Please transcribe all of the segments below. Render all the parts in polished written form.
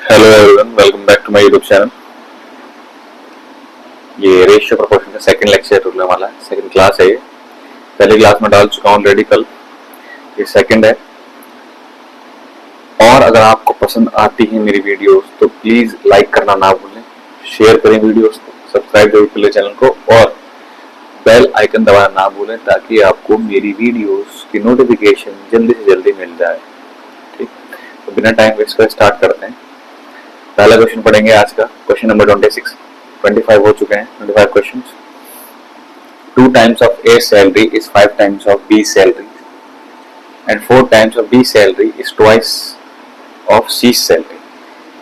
Hello everyone, welcome back to my YouTube channel. ये ratio proportion का second lecture होने वाला है, सेकंड क्लास है ये। पहली क्लास में डाल चुका हूँ ऑलरेडी कल, ये सेकंड है। और अगर आपको पसंद आती है मेरी वीडियोस तो प्लीज लाइक करना ना भूलें, शेयर करें वीडियोस को, सब्सक्राइब जरूर कर लें चैनल को और बेल आइकन दबाना ना भूलें ताकि आपको मेरी वीडियोस की नोटिफिकेशन जल्दी से जल्दी मिल जाए। ठीक, तो बिना टाइम वेस्ट कर स्टार्ट करते हैं। पहला क्वेश्चन पढ़ेंगे आज का, क्वेश्चन नंबर 26। 25 हो चुके हैं, 25 question. 2 times of A salary is 5 times of B salary and 4 times of B salary is twice of C salary.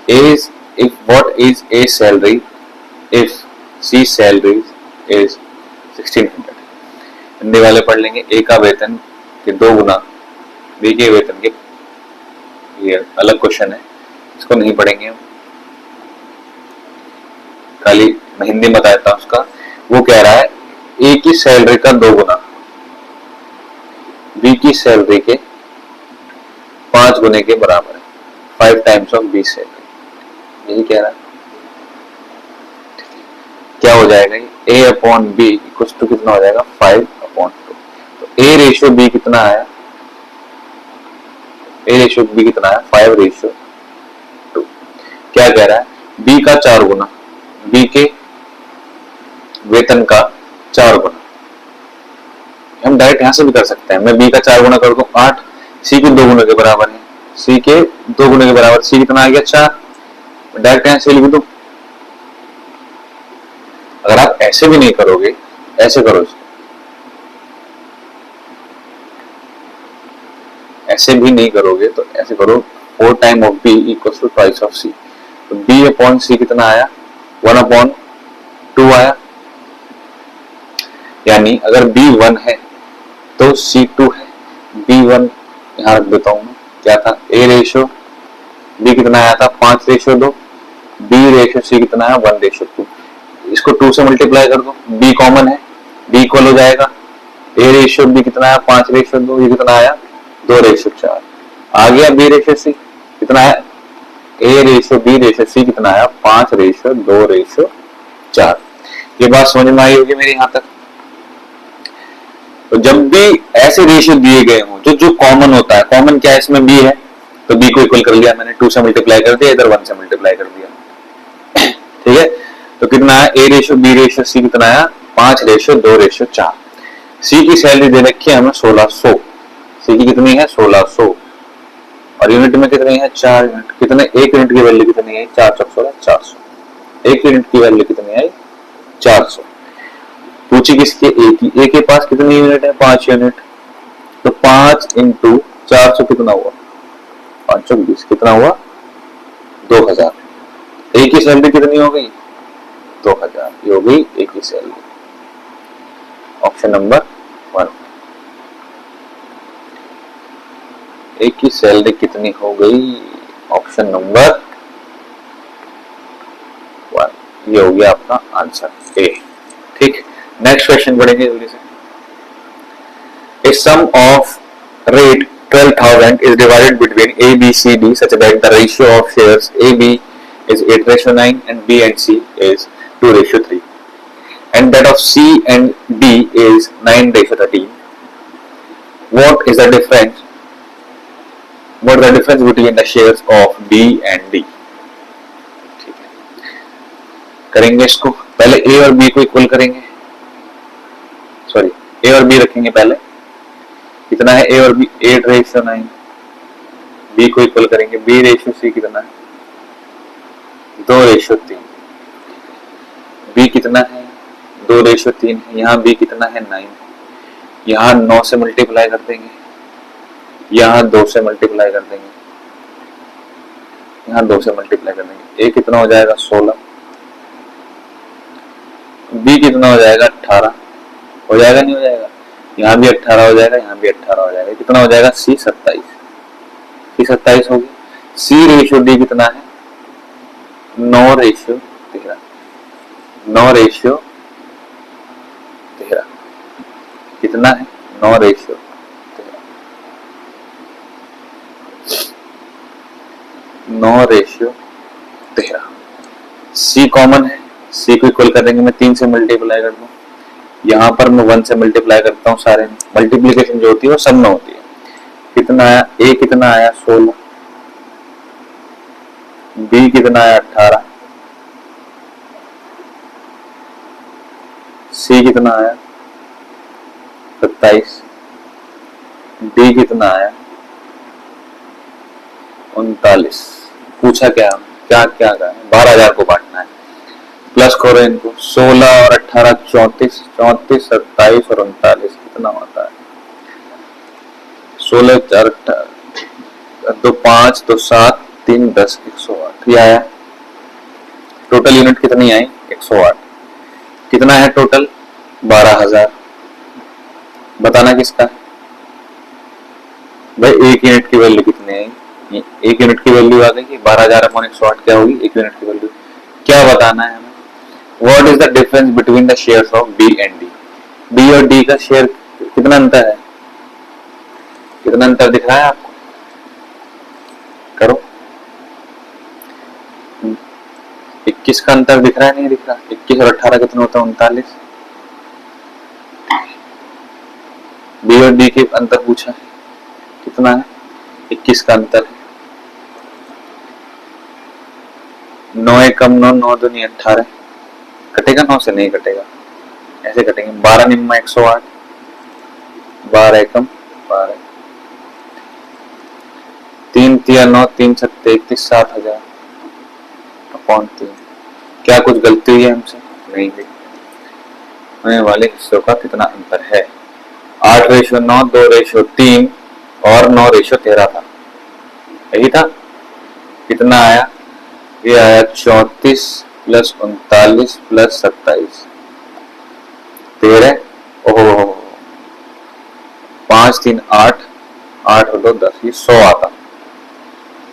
A is if what is A salary if C salary is 1600। Hindi वाले पढ़ लेंगे। A का वेतन के 2 गुना B के वेतन के, ये अलग क्वेश्चन है, इसको नहीं पढ़ेंगे हम, खाली मैं हिंदी में बताता हूँ उसका। वो कह रहा है ए की सैलरी का 2 गुना बी की सैलरी के 5 गुने के बराबर है, 5 टाइम्स ऑफ बी सैलरी, यही कह रहा है। क्या हो जाएगा ए अपॉन बी इक्वल टू कितना हो जाएगा 5/2। तो ए रेशियो बी कितना आया, ए रेशियो बी कितना आया 5/2। क्या कह रहा है बी का 4 गुना, बी के वेतन का 4 गुना। हम डायरेक्ट यहां से भी कर सकते हैं, मैं बी का 4 गुना कर दूं 8, सी के 2 गुने के बराबर है, सी के 2 गुने के बराबर, सी कितना आ गया 4, डायरेक्ट यहां से लिख दूं। अगर आप ऐसे भी नहीं करोगे, ऐसे करो, ऐसे भी नहीं करोगे तो ऐसे करो 4 time of B equal to twice of C. तो बी अपॉन सी कितना आया 1/2 आया, यानी अगर बी 1 है तो C2 है। B1 यहां रख देता हूं, क्या था A रेशियो B कितना आया था 5/2, B रेशियो C कितना है 1/2। इसको 2 से मल्टीप्लाई कर दो, B कॉमन है, B इक्वल हो जाएगा A रेशियो B कितना है 5/2, ये कितना आया 2/4। आ गया B रेशियो C कितना है, A ratio B ratio C कितना आया 5/2/4। ये बात समझ में आई होगी मेरी यहां तक। तो जब भी ऐसे रेशियो दिए गए हों जो जो कॉमन होता है, कॉमन क्या है इसमें बी है, तो बी को इक्वल कर लिया मैंने, 2 से मल्टीप्लाई कर दिया, इधर 1 से मल्टीप्लाई कर दिया। ठीक है, तो कितना है A ratio B ratio C कितना आया 5/2/4। सी की सैलरी दे रखी है हमें 1600, सी की कितनी है 1600 और यूनिट में कितनी है 4 यूनिट। कितने, 1 यूनिट की वैल्यू कितनी है 4/16 400, 1 यूनिट की वैल्यू कितनी आई 400। पूछी किसके, ए की, ए के पास कितनी यूनिट है 5 यूनिट, तो 5 इंटू 400 कितना हुआ 520, कितना हुआ 2000। ए की सैलरी कितनी हो गई 2000, ये हो गई ए की सैलरी। ऑप्शन नंबर 1, ए की सैलरी कितनी हो गई, ऑप्शन नंबर 1, ये हो गया आपका आंसर ए। ठीक, नेक्स्ट क्वेश्चन पढ़ेंगे जल्दी से। A sum of rate 12,000 is divided between A, B, C, D such that the ratio of shares AB is 8/9 and B and C is 2/3 and that of C and D is 9/13. What is the difference? What is the difference between the shares of B and D? ठीक है, करेंगे इसको, पहले A और B को equal करेंगे, sorry A और B रखेंगे पहले, कितना है A और B 8/9, B को इक्वल करेंगे, B रेशियो C कितना है 2/3, B कितना है 2/3 है, यहाँ B कितना है 9, यहाँ 9 से मल्टीप्लाई कर देंगे, यहाँ 2 से मल्टीप्लाई कर देंगे, यहाँ 2 से मल्टीप्लाई कर देंगे, A कितना हो जाएगा 16, B कितना हो जाएगा 18, हो जाएगा नहीं हो जाएगा, यहाँ भी 18 हो जाएगा, यहाँ भी 18 हो जाएगा, कितना हो जाएगा C 27, C 27 हो गया। C रेशियो D कितना है 9/13, 9/13 कितना है 9/13, 9/13 13। सी कॉमन है, सी को इक्वल कर देंगे, मैं 3 से मल्टीप्लाई कर दूं, यहाँ पर मैं 1 से मल्टीप्लाई करता हूँ, सारे मल्टीप्लीकेशन जो होती है वो सब में होती है। कितना आया, ए कितना आया 16, बी कितना आया 18, सी कितना आया 27, डी कितना आया 39। पूछा क्या क्या क्या क्या 12,000 को बांटना है, प्लस करो इनको, 16 और 18 34, 34 27 और 39 कितना होता है, 16 4 2 5 2 7 3 10 108। ये आया। टोटल यूनिट कितनी आई 108। कितना है टोटल 12,000। बताना किसका है भाई, एक यूनिट की वैल्यू कितनी आई, एक यूनिट की वैल्यू आ गई 12,000 अपॉन 108 क्या होगी, एक यूनिट की वैल्यू। क्या बताना है हमें, what is the difference between the shares of B and D. B और डी का शेयर कितना अंतर है, कितना अंतर दिख रहा है आपको, करो। 21 का अंतर दिख रहा है, नहीं दिख रहा, 21 और 18 कितना होता है 39। बी और डी के अंतर पूछा है, कितना है 21 का अंतर है, 9 एकम 9, 9 दूनी 18, कटेगा 9 से, नहीं कटेगा, ऐसे कटेंगे, 12 निम्मा 108, 12 एकम 12, 3 तिया 9, 3 सत्ते 31, 7,000 अपॉन 3। क्या कुछ गलती हुई है हमसे, नहीं हुई। होने वाले हिस्सों का कितना अंतर है, 8:9, 2:3 और 9:13 था, यही था। कितना आया, ये आया 34 प्लस 39 प्लस 27, 13, ओहो 5 3 8, 8 और 2 10, ये 100 आता।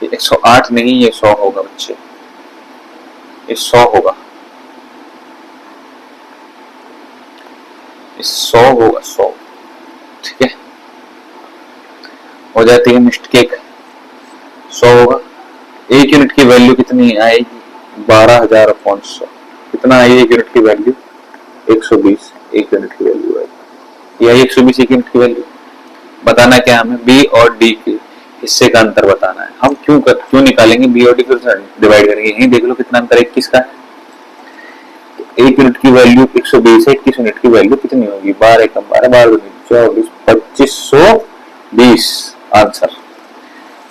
ये 108 नहीं, ये 100 होगा बच्चे, ये 100 होगा, ये 100 होगा, 100। ठीक है, हो जाती है मिस्टेक, 100 होगा। एक यूनिट की वैल्यू कितनी आएगी 12,000 अपॉन 100, कितना आई एक यूनिट की वैल्यू 120, एक यूनिट की वैल्यू आएगी, यह 120 एक यूनिट की वैल्यू। बताना क्या हमें, बी और डी के हिस्से का अंतर बताना है। हम क्यों निकालेंगे, बी और डी को डिवाइड करेंगे, यही देख लो कितना अंतर 21 का है। एक यूनिट की वैल्यू 120 है, 21 यूनिट की वैल्यू कितनी होगी, 12 एकम 12, 12 24, 2520 आंसर।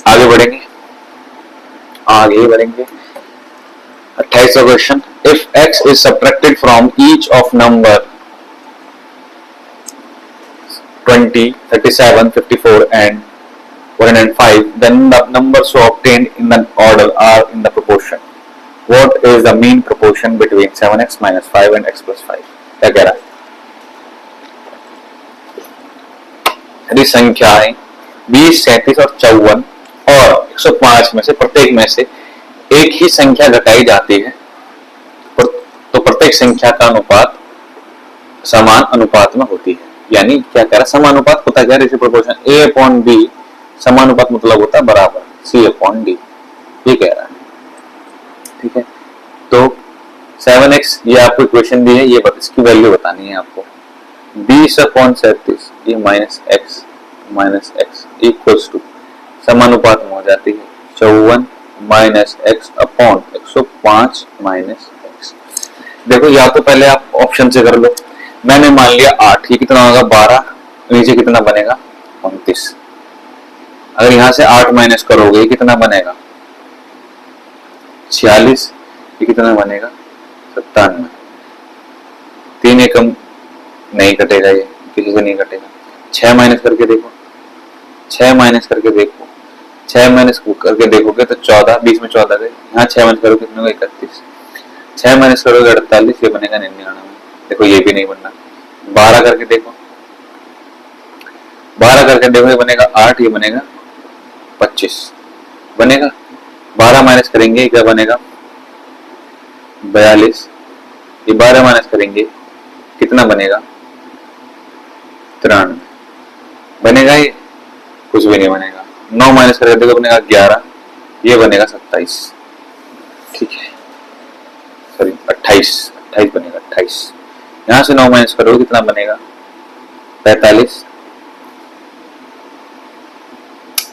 आगे बढ़ेंगे, आगे बढ़ेंगे। 28वां question, if x is subtracted from each of number 20, 37, 54 and 105, then the numbers so obtained in the order are in the proportion. What is the mean proportion between 7x minus 5 and x plus 5? क्या कह रहा है, यदि संख्याएं 20, 37 और 54 और 105 में से प्रत्येक में से एक ही संख्या घटाई जाती है तो प्रत्येक संख्या का अनुपात समान अनुपात में होती है। यानी क्या कह रहा है, समानुपात होता है, इसी प्रोपोर्शन a अपॉन b, समानुपात मतलब होता है बराबर c अपॉन d, ये कह रहा है। ठीक है, तो 7x ये आपको इक्वेशन दी है, ये इसकी वैल्यू बतानी है आपको। 20 अपॉन 37 ये माइनस एक्स इक्वल्स टू, समानुपात में हो जाती है 54 minus x upon 105 minus x. देखो या तो पहले आप ऑप्शन से कर लो, मैंने मान लिया 8, ये कितना होगा 12, नीचे कितना बनेगा 29। अगर यहां से 8 माइनस करोगे कितना बनेगा 46, ये कितना बनेगा 97। 3 एकम नहीं कटेगा, ये किसी से नहीं कटेगा। 6 माइनस करके देखो, 6 माइनस करके देखो, 6 माइनस करके देखोगे तो 14, 20 में 14 गए, यहाँ 6 माइनस करोगे कितने होगा 31, 6 माइनस करोगे 48, ये बनेगा 99। देखो ये भी नहीं बनना। 12 करके देखो, 12 करके देखो, ये बनेगा 8, ये बनेगा 25 बनेगा। 12 माइनस करेंगे क्या बनेगा 42, ये 12 माइनस करेंगे कितना बनेगा 93 बनेगा, ये कुछ भी नहीं बनेगा। 9 माइनस करके देखो बनेगा 11, ये बनेगा 27। ठीक है, सॉरी 28 बनेगा 28। यहां से 9 माइनस करोगे कितना बनेगा 45।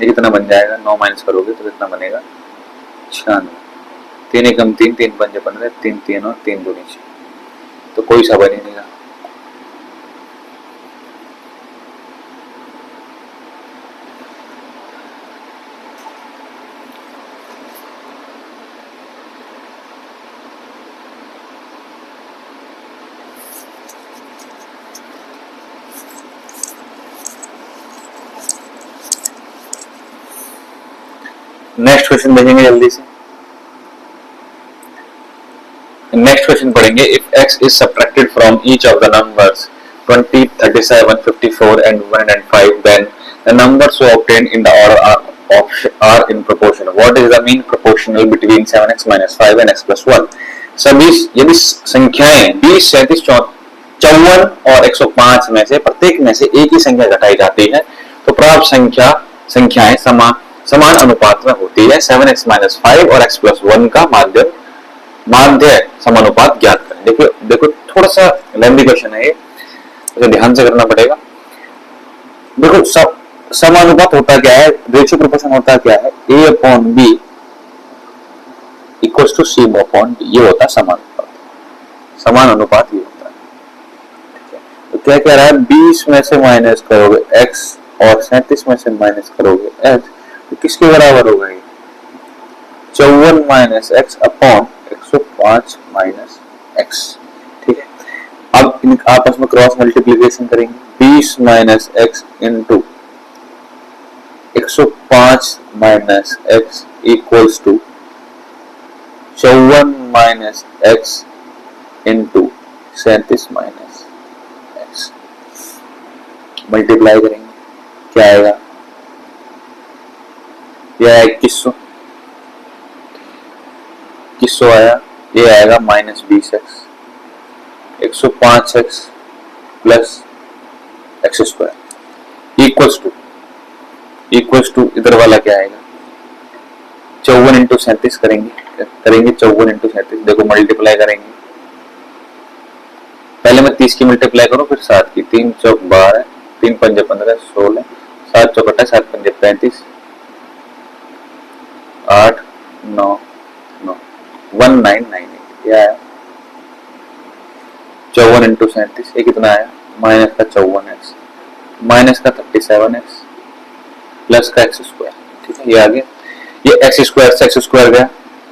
ये कितना बन जाएगा 9 माइनस करोगे तो कितना बनेगा 96। 3 एकम 3, 3 पंजे 15, 3 3 और 3 2 नीचे, तो कोई सा बन ही नहीं रहा। नेक्स्ट क्वेश्चन देखेंगे जल्दी से। नेक्स्ट क्वेश्चन पढ़ेंगे। If x is subtracted from each of the numbers 20, 37, 54 and 105, then the numbers so obtained in the order are in proportion. What is the mean proportional between 7x minus 5 and x plus 1? सभी यदि संख्याएं 20, 37, 54 और 105 में से प्रत्येक में से एक ही संख्या घटाई जाती है तो प्राप्त संख्याएं समान अनुपात में होती है। 7x माइनस 5 और x प्लस 1 का माध्य समानुपात ज्ञात करें। देखो थोड़ा सा लेंथी क्वेश्चन है ये, तो ध्यान से करना पड़ेगा। देखो समानुपात होता क्या है, रेशियो प्रोपोर्शन होता क्या है, a upon b equal to c upon b, ये होता है समानुपात, समान अनुपात ये होता है। तो क्या कह रहा है 20 में से माइनस करोगे x और 37 में से माइनस करोगे x, तो किसके बराबर होगा ये 54 minus x upon 105 minus x. ठीक है, अब इन आपस में क्रॉस मल्टीप्लीकेशन करेंगे। 20 minus x into 105 minus x equals to 54 minus x into 37 minus x. Multiply करेंगे, क्या आएगा, यह आया 2100 आया, ये आएगा minus 20x, 105x plus x square equals to इधर वाला क्या आएगा 54 इंटू 37 करेंगे 54 इंटू 37। देखो मल्टीप्लाई करेंगे, पहले मैं 30 की मल्टीप्लाई करूं फिर 7 की। 3 चौक 12, 3 पंजे 15, 16, 7 चौक 28, 7 पंजे 35, 8 9 9 1998 यह आया 54 इंटू 37। ये कितना आया माइनस का 54x माइनस का 37x प्लस का एक्स स्क्वायर। ठीक है, ये आ गया, ये एक्स स्क्वायर से एक्स स्क्वायर गया,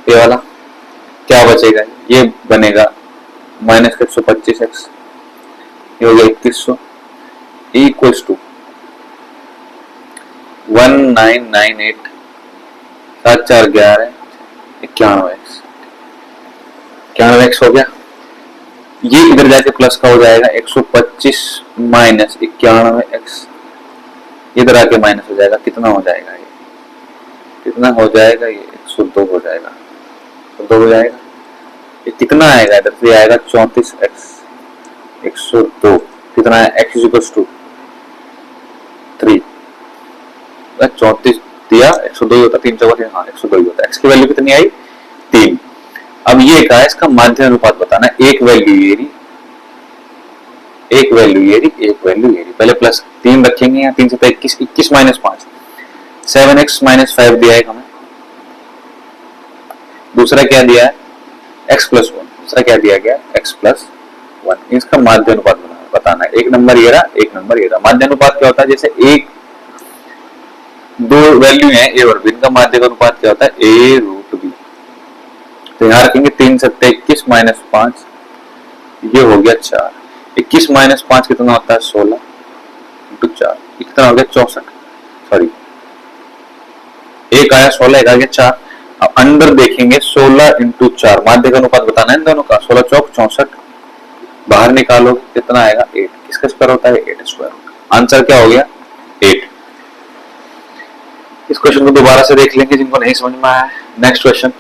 ये वाला क्या बचेगा, ये बनेगा माइनस का 125x, ये हो गया 2100 इक्वल्स टू 1998 7 4 11 91x 91x हो गया। ये इधर जाके प्लस का हो जाएगा 125 माइनस 91x, इधर आके माइनस हो जाएगा, कितना हो जाएगा ये, कितना हो जाएगा ये 102 हो जाएगा, 102 हो जाएगा। ये कितना आएगा इधर से आएगा 34x 102, कितना है x इक्वल्स टू 3, 34 दिया 102 होता, 3 चौका, हाँ 102 ही होता है। x की वैल्यू कितनी आई 3। अब ये कहा इसका माध्य अनुपात बताना, एक वैल्यू ये रही, एक वैल्यू ये रही, एक वैल्यू ये रही। पहले प्लस 3 रखेंगे, यहाँ 3 से 21, 21 माइनस 5 7x माइनस 5 दिया है हमें। दूसरा क्या दिया है x प्लस 1, दूसरा क्या दिया गया x प्लस 1। इसका माध्य अनुपात बताना है। एक नंबर ये रहा, एक नंबर ये रहा। माध्य अनुपात क्या होता है, जैसे एक दो वैल्यू है a और b, इनका माध्य का अनुपात क्या होता है a रूट b। तो यहाँ रखेंगे 3 से 21 माइनस 5, ये हो गया 4। 21 माइनस 5 कितना होता है 16 इंटू 4, कितना हो गया 64, सॉरी एक आया 16, एक आ गया 4। अब अंदर देखेंगे 16 इंटू 4, माध्य का अनुपात बताना है इन दोनों का। 16 चौक 64, बाहर निकालोगे कितना आएगा 8, किसका स्क्वायर होता है 8 स्क्वायर। आंसर क्या हो गया 8। इस क्वेश्चन को दोबारा से देख लेंगे जिनको नहीं समझ में आया। Next question,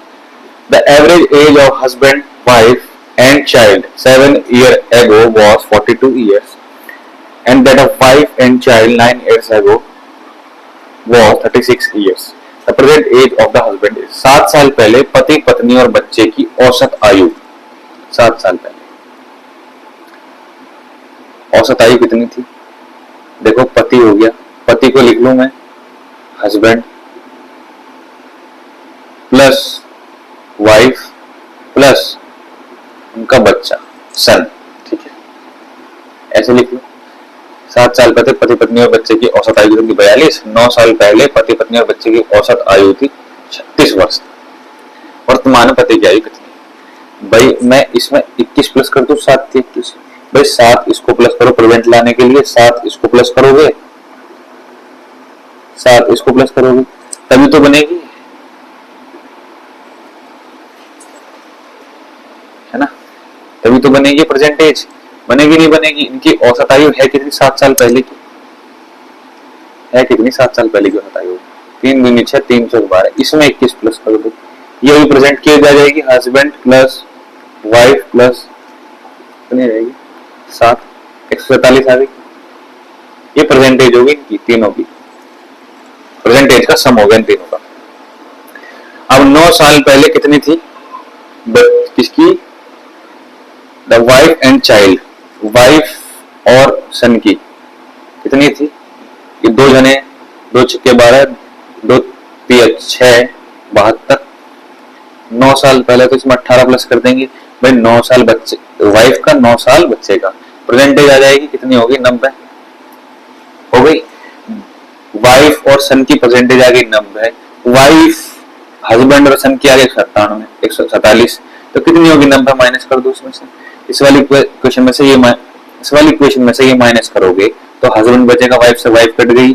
the average age of husband, wife and child 7 years ago was 42 years and that of wife and child 9 years ago was 36 years. The present age of the husband is 7 साल पहले पति पत्नी और बच्चे की औसत आयु, 7 साल पहले औसत आयु कितनी थी? देखो पति हो गया, पति को लिख लूं मैं हस्बैंड प्लस वाइफ प्लस उनका बच्चा सन, ठीक है, ऐसे लिख लो। 7 साल पहले पति पत्नी और बच्चे की औसत आयु थी 42, 9 साल पहले पति पत्नी और बच्चे की औसत आयु थी 36 वर्ष। वर्तमान में पति की आयु कितनी? भाई मैं इसमें 21 प्लस कर दूं, 7 थी 21, भाई 7 इसको प्लस करो प्रेजेंट लाने के लिए, 7 इसको प्लस करोगे, 7 इसको प्लस करोगे तभी तो बनेगी, है ना, तभी तो बनेगी परसेंटेज। बनेगी नहीं बनेगी? इनकी औसत आयु है कितनी 7 साल पहले की? है कितनी 7 साल पहले की औसत आयु? 3 दूनी 6, 3 चौक 12, इसमें 21 प्लस कर दो, ये भी प्रेजेंट किया जा जाएगी, हस्बैंड प्लस वाइफ प्लस कितनी रहेगी 7, 147 आ गई। ये परसेंटेज होगी इनकी तीनों की, परसेंटेज का सम हो गया इन तीनों का। अब 9 साल पहले कितनी थी किसकी? The wife and child, wife और सन की कितनी थी? ये 2 जने, 2 छक्के 12, 2 तिया 6, 72। 9 साल पहले तो इसमें 18 प्लस कर देंगे भाई, 9 साल बच्चे वाइफ का, 9 साल बच्चे का, परसेंटेज आ जाएगी कितनी होगी? 90 हो गई। वाइफ और सन की परसेंटेज आ गई 90, वाइफ हस्बैंड और सन की आ गई 97, 147, तो कितनी होगी? 90 माइनस कर दो इसमें से, इस वाली क्वेश्चन में से ये इस वाली इक्वेशन में से ये माइनस करोगे तो हस्बैंड बचेगा, वाइफ से वाइफ कट गई,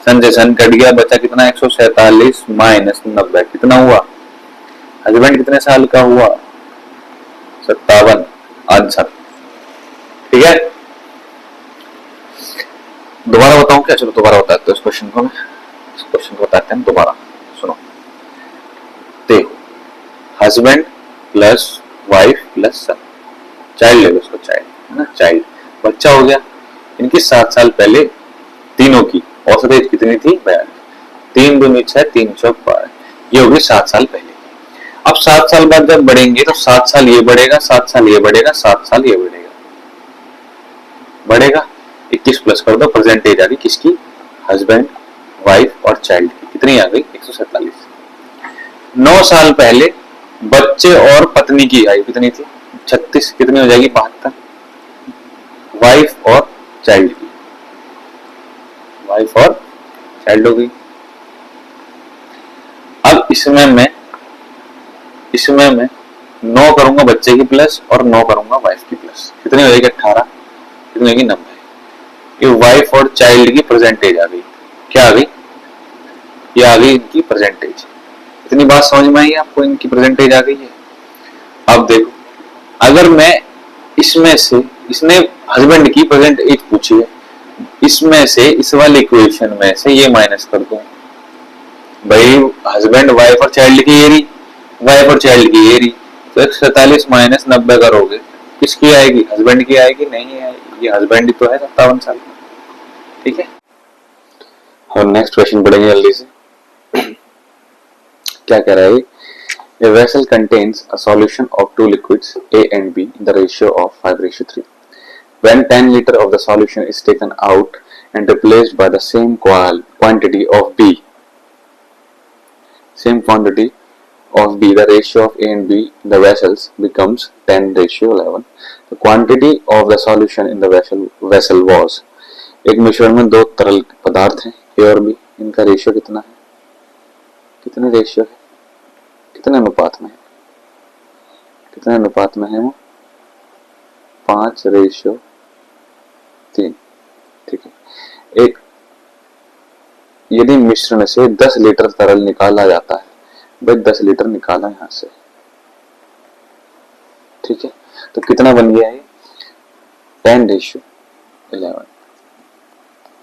सन से सन कट गया, बचा कितना? 147 माइनस 90 कितना हुआ? हस्बैंड कितने साल का हुआ? 57 आंसर, ठीक है। दोबारा बताऊं क्या? चलो दोबारा बताते हैं इस क्वेश्चन को, इस क्वेश्चन को बताते हैं दोबारा, सुनो। देखो हस्बैंड प्लस वाइफ प्लस सन, चाइल्ड ले लो उसको, चाइल्ड है ना, चाइल्ड, बच्चा हो गया। इनकी 7 साल पहले तीनों की औसत एज कितनी थी? 42, 3 दूनी 6, 3 चौक 12, ये होगी 7 साल पहले। अब 7 साल बाद जब बढ़ेंगे तो 7 साल ये बढ़ेगा, 7 साल ये बढ़ेगा, 7 साल ये बढ़ेगा, 21 प्लस कर दो, परसेंटेज आ गई किसकी? हस्बैंड वाइफ और चाइल्ड की, कितनी आ गई? 147। 9 साल पहले बच्चे और पत्नी की आयु कितनी थी? 36, कितनी हो जाएगी? 72, वाइफ और चाइल्ड की, वाइफ और चाइल्ड हो गई। अब इसमें मैं 9 करूंगा बच्चे की प्लस और 9 करूंगा वाइफ की प्लस, कितनी हो जाएगी? 18, कितनी होगी? 90। ये वाइफ और चाइल्ड की परसेंटेज आ गई, क्या आ गई? ये आ गई इनकी परसेंटेज। इतनी बात समझ में आई आपको? इनकी परसेंटेज आ गई है। अब देखो अगर मैं इसमें से, इसने हस्बैंड की परसेंटेज पूछी है, इसमें से इस वाली इक्वेशन में से ये माइनस कर दूं, भाई हस्बैंड वाइफ और चाइल्ड की ये रही, वाइफ और चाइल्ड की ये रही, तो 147 माइनस 90 करोगे, किसकी आएगी? हस्बैंड की आएगी? नहीं आएगी, ये हस्बैंड ही तो है 57 साल का, ठीक है। और नेक्स्ट क्वेश्चन पढ़ेंगे जल्दी से। क्या कह रहा है? A vessel contains a solution of 2 liquids A and B in the ratio of 5:3. When 10 liter of the solution is taken out and replaced by the same quantity of B, the ratio of A and B in the vessels becomes 10:11. The quantity of the solution in the vessel was, एक मिश्रण में 2 तरल पदार्थ हैं A और B, इनका ratio कितना है? कितने रेशियो है? कितने अनुपात में है? कितने अनुपात में है वो? 5:3, ठीक है। एक यदि मिश्रण से 10 लीटर तरल निकाला जाता है, भाई 10 लीटर निकाला यहां से, ठीक है, तो कितना बन गया है? 10:11।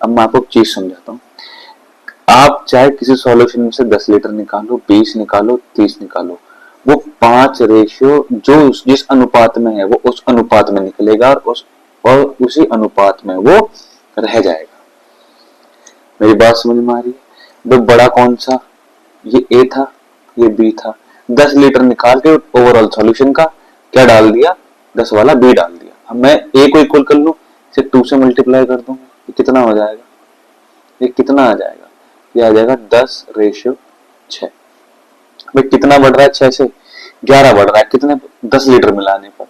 अब मैं आपको चीज समझाता हूं। आप चाहे किसी सॉल्यूशन में से 10 लीटर निकालो, 20 निकालो, 30 निकालो, वो 5 जो जिस अनुपात में है वो उस अनुपात में निकलेगा और उसी अनुपात में वो रह जाएगा। मेरी बात समझ में आ रही है? तो बड़ा कौन सा? ये ए था, ये बी था, 10 लीटर निकाल के ओवरऑल सॉल्यूशन का क्या डाल दिया, 10 वाला बी डाल दिया। अब मैं ए को इक्वल कर लूं, इसे 2 से मल्टीप्लाई कर दूंगा, ये कितना हो जाएगा, ये कितना आ जाएगा, ये आ जाएगा 10:6। भाई कितना बढ़ रहा है, 6 से 11 बढ़ रहा है, कितने, 10 लीटर मिलाने पर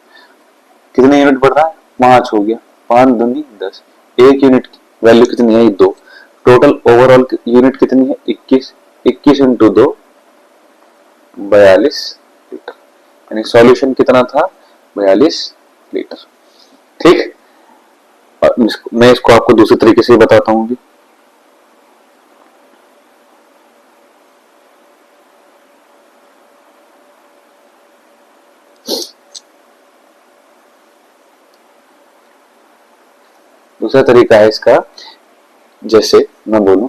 कितने यूनिट बढ़ रहा है, 5 हो गया, 5 दूनी 10, एक यूनिट की वैल्यू कितनी है, 2, टोटल ओवरऑल यूनिट कितनी है, 21, 21 इंटू 2 42 लीटर, यानी सॉल्यूशन कितना था, 42 लीटर। ठीक, और मैं इसको आपको दूसरे तरीके से बताता हूं भी। दूसरा तरीका है इसका, जैसे मैं बोलूं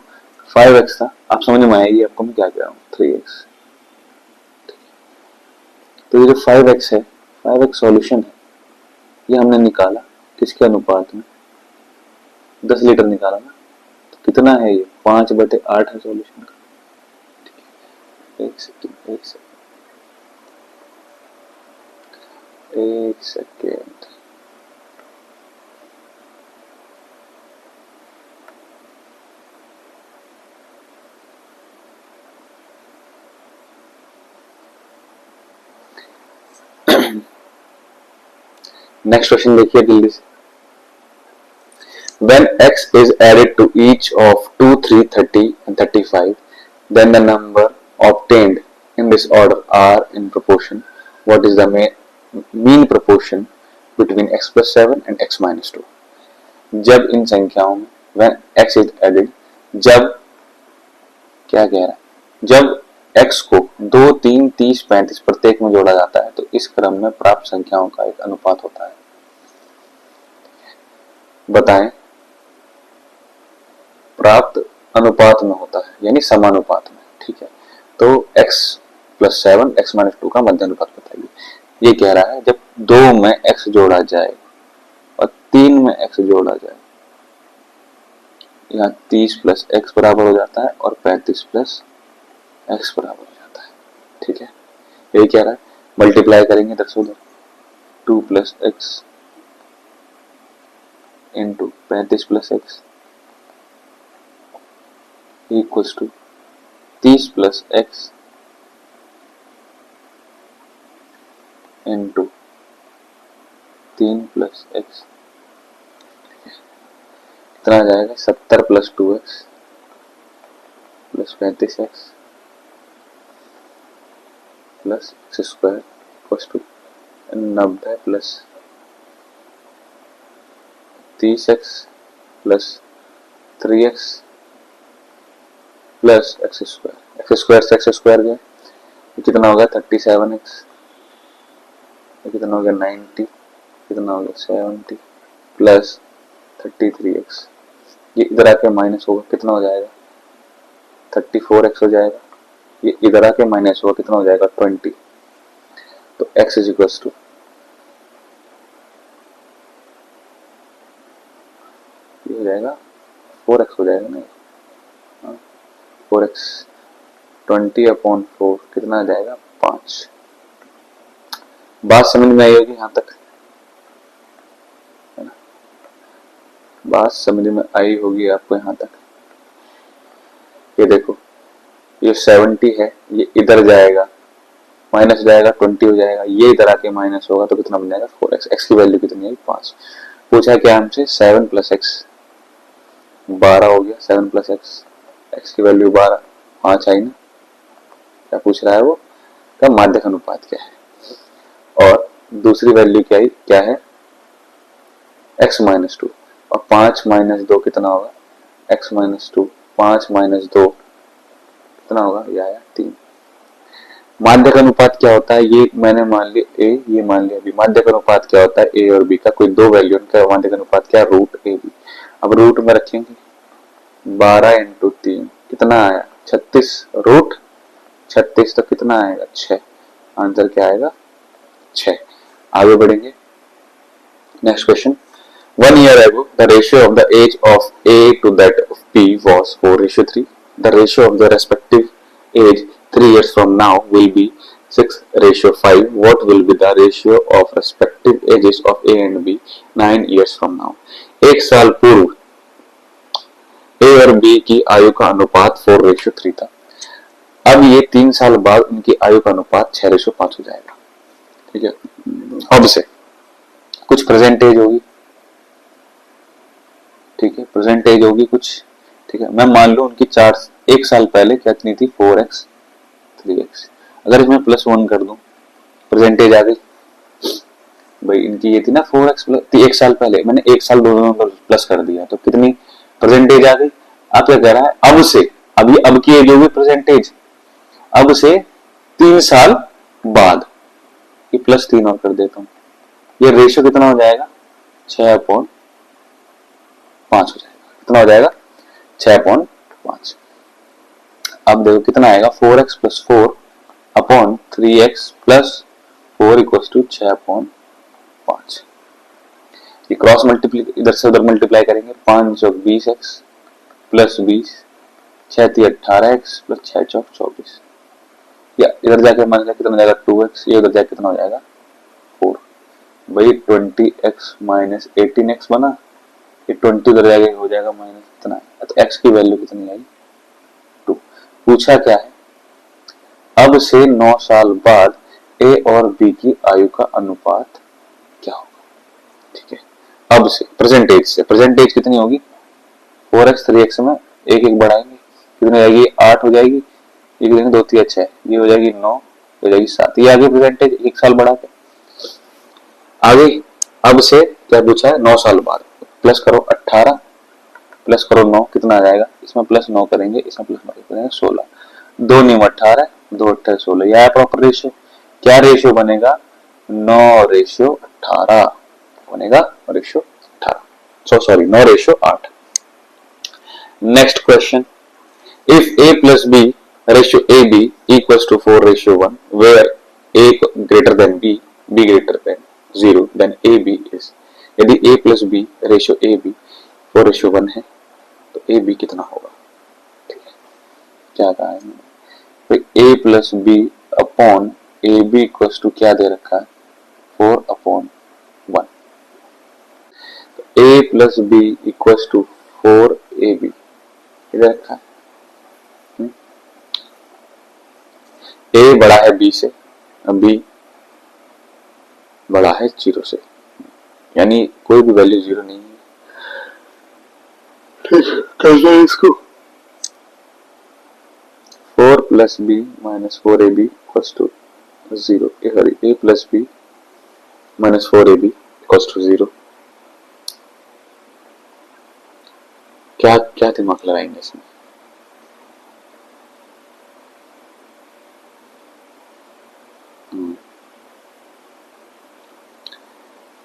5x था, आप समझ में आएगी आपको मैं क्या कह रहा हूं, 3x। तो ये जो 5x है, 5x सॉल्यूशन है, ये हमने निकाला किसके अनुपात में, 10 लीटर निकाला ना, तो कितना है ये, 5/8 है सॉल्यूशन का। एक सेकेंड, एक सेकेंड, नेक्स्ट क्वेश्चन देखिए जल्दी से। When x is added to each of 2, 3, 30 and 35, then the number obtained in this order are in proportion. What is the mean proportion between x plus 7 and x minus 2? जब इन संख्याओं में when x is added, जब क्या कह रहा है, जब x को 2, 3, 30, 35 प्रत्येक में जोड़ा जाता है तो इस क्रम में प्राप्त संख्याओं का एक अनुपात होता है। बताएं, प्राप्त अनुपात में होता है, यानी समानुपात में। ठीक है, तो x plus 7 x minus 2 का मध्य अनुपात बताइए। ये कह रहा है जब 2 में x जोड़ा जाए और 3 में x जोड़ा जाए, यहाँ 30 प्लस x बराबर हो जाता है और 35 प्लस x बराबर हो जाता है। ठीक है, यही कह रहा है, मल्टीप्लाई करेंगे 10 उधर, 2 plus x into 35 plus x equals to 30 plus x into 3 plus x, कितना आ जाएगा, 70 plus 2x plus 35x plus x square equals to 90 plus 30x plus 3x plus x square से x स्क्वायर गया, कितना हो गया 37x, कितना हो गया 90, कितना हो गया 70 प्लस 33x, ये इधर आके माइनस होगा, कितना हो जाएगा 34x हो जाएगा, ये इधर आके माइनस होगा, कितना हो जाएगा 20। तो x इज इक्वल्स टू, ये हो जाएगा 4x हो जाएगा, नहीं 4x, 20/4 कितना आ जाएगा 5। बात समझ में आई होगी यहां तक, है ना, बात समझ में आई होगी आपको यहां तक। ये देखो, ये 70 है, ये इधर जाएगा माइनस जाएगा, 20 हो जाएगा, ये इधर आके माइनस होगा तो कितना बन जाएगा 4x। x की वैल्यू कितनी है 5। पूछा क्या हमसे, 7 प्लस x 12 हो गया, 7 प्लस x की वैल्यू 12, 5 आई ना। क्या पूछ रहा है वो, का माध्यक अनुपात क्या है, और दूसरी वैल्यू क्या है x माइनस 2, और 5 माइनस 2 कितना होगा, x माइनस 2, 5 माइनस 2 कितना होगा, ये आया 3। माध्यक अनुपात क्या होता है, ये मैंने मान लिया a, ये मान लिया b। माध्यक अनुपात क्या होता है, a और b का कोई दो वैल्यू का माध्यक अनुपात क्या, रूट a b। अब रूट में रखेंगे 12 इंटू 3 कितना आया 36, रूट 36 तो कितना आएगा 6, आंसर क्या आएगा 6। आगे बढ़ेंगे, next question. 1 year ago, the ratio of the age of A to that of B was 4:3. The ratio of the respective age 3 years from now will be 6:5. What will be the ratio of respective ages of A and B 9 years from now? एक साल पूर्व A और B की आयु का अनुपात 4:3 था। अब ये 3 साल बाद उनकी आयु का अनुपात 6:5 हो जाएगा। ठीक है, अब से कुछ प्रेजेंट एज होगी, ठीक है, प्रेजेंट एज होगी कुछ, ठीक है। मैं मान लूं उनकी 1 साल पहले कितनी थी, 4x 3x। अगर इसमें +1 कर दूं, प्रेजेंट एज आ गई भाई, इनकी ये थी ना 4x प्लस 1 साल पहले, मैंने 1 साल दोनों प्लस कर दिया, तो कितनी प्रेजेंट एज आ गई। अब क्या कह रहा है, अब से, अभी अब की एज होगी प्रेजेंट एज, अब से 3 साल बाद, ये +3 और कर देता हूं, ये रेशियो कितना हो जाएगा, 6/5 हो जाएगा। कितना हो जाएगा, 6/5। अब देखो कितना आएगा, 4x + 4 अपॉन 3x + 4 = 6/5। ये क्रॉस मल्टीप्लाई, इधर से उधर मल्टीप्लाई करेंगे, 5 × 20x + 20, 6 × 18x + 6 × 24, या इधर जाके मान लिया कितना जाएगा 2x, ये उधर जाके कितना हो जाएगा 4। भाई 20x - 18x बना, ये 20 उधर जाके हो जाएगा माइनस कितना, तो x की वैल्यू कितनी आएगी 2। पूछा क्या है, अब से 9 साल बाद A और B की आयु का अनुपात क्या होगा। ठीक है, अब से प्रेजेंट एज से, प्रेजेंट एज कितनी होगी, 4x 3x में एक एक बढ़ाएंगे, कितनी आएगी 8 हो जाएगी, ये कितनी 2 3 6, ये हो जाएगी 9, हो जाएगी 7, ये आगे प्रेजेंट एज 1 साल बढ़ा के आगे। अब से क्या पूछा है, 9 साल बाद, प्लस करो 18 प्लस करो 9, कितना आ जाएगा, इसमें +9 करेंगे, इसमें +9 करेंगे 16, 2 9 18, 2 18 16, यह है प्रॉपर रेशियो। क्या रेशियो बनेगा, 9:18 बनेगा, ratio 18, sorry 9:8। Next question, if A + B ratio AB equals to 4:1, where A greater than B, B greater than 0, then AB is। यदि A + B रेशियो AB 4:1 है तो AB कितना होगा। ठीक है, क्या कहा है, तो A + B upon AB equals to क्या दे रखा है, 4/1। तो A + B equals to 4AB इधर रखा है। A बड़ा है B से, B बड़ा है 0 से, यानी कोई भी वैल्यू 0 नहीं है। कैसे है इसको, 4 + B - 4AB equals to 0, sorry A + B - 4AB equals to 0। क्या क्या दिमाग लगाएंगे इसमें,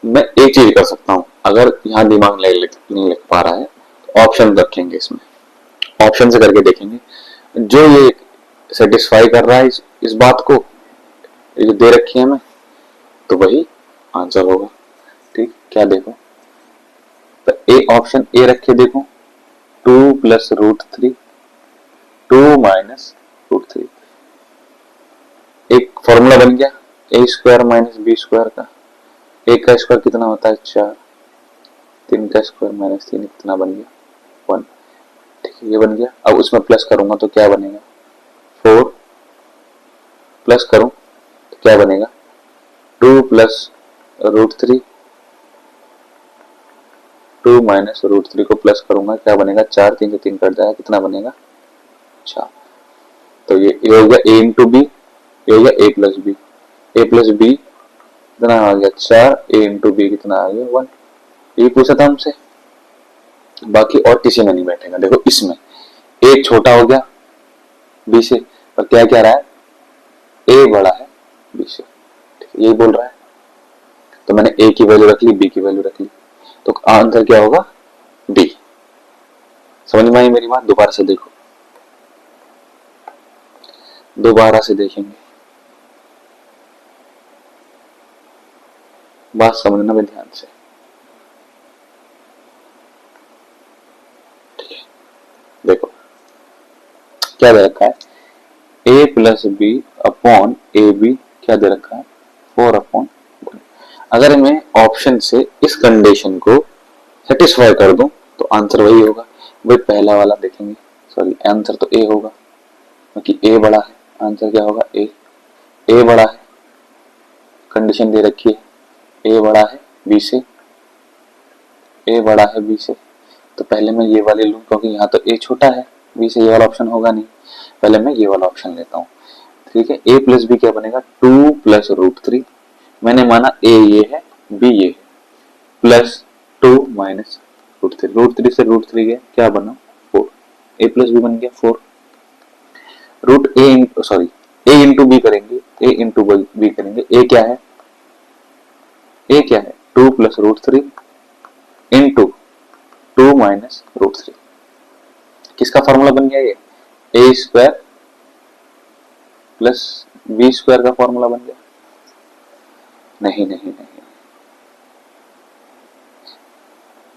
मैं एक चीज कर सकता हूं, अगर यहां दिमाग नहीं लग पा रहा है तो ऑप्शन रखेंगे, इसमें ऑप्शन से करके देखेंगे, जो ये सेटिस्फाई कर रहा है इस बात को, ये जो दे रखी है हमें, तो वही आंसर होगा। ठीक, क्या देखो, तो ए ऑप्शन ए रखे, देखो 2 + √3, 2 - √3, एक फॉर्मूला बन गया A² - B² का। एक का स्क्वायर कितना होता है 4, 3 का स्क्वायर -3 कितना बन गया 1। ठीक है, ये बन गया। अब उसमें प्लस करूंगा तो क्या बनेगा, 4 प्लस करूं तो क्या बनेगा, 2 + √3, 2 - √3 को प्लस करूंगा क्या बनेगा, 4, 3 से 3 कट जाएगा, कितना बनेगा 4। तो ये हो गया A × B, ये हो गया A + B, A + B कितना आ गया 4, A × B कितना आ गया 1। ये पूछा था हमसे, बाकी और किसी में नहीं बैठेगा। देखो इसमें A छोटा हो गया B से, और क्या कह रहा है, A बड़ा है B से, यही बोल रहा है। तो मैंने A की वैल्यू रख ली, B की वैल्यू रख ली, तो आंसर क्या होगा D। समझ में आई मेरी बात, दोबारा से देखो, दोबारा से देखेंगे, बात समझना भी ध्यान से। ठीक है, देखो क्या दे रखा है, A plus B upon A B क्या दे रखा है 4/1। अगर मैं ऑप्शन से इस कंडीशन को सेटिस्फाई कर दूं तो आंसर वही होगा। भाई पहला वाला देखेंगे, सॉरी आंसर तो ए होगा क्योंकि ए बड़ा है। आंसर क्या होगा ए बड़ा है, कंडीशन दे रखी है ए बड़ा है बी से, ए बड़ा है बी से। तो पहले मैं ये वाले लूं क्योंकि यहाँ तो ए छोटा है, बी से ये वाला ऑप्शन होगा नहीं, पहले मैं ये वाला ऑप्शन लेता हूँ। ठीक है, ए प्लस बी क्या बनेगा 2 प्लस √3। मैंने माना ए ये है बी ये है, प्लस 2 माइनस √3 से √3 गया क्या बना 4। ए प्लस बी बन गया 4। ए इंटू बी करेंगे, ए इंटू बी करेंगे, ए क्या है 2 प्लस √3 इंटू 2 माइनस √3। किसका फॉर्मूला बन गया ये A square plus B square का फॉर्मूला बन गया। नहीं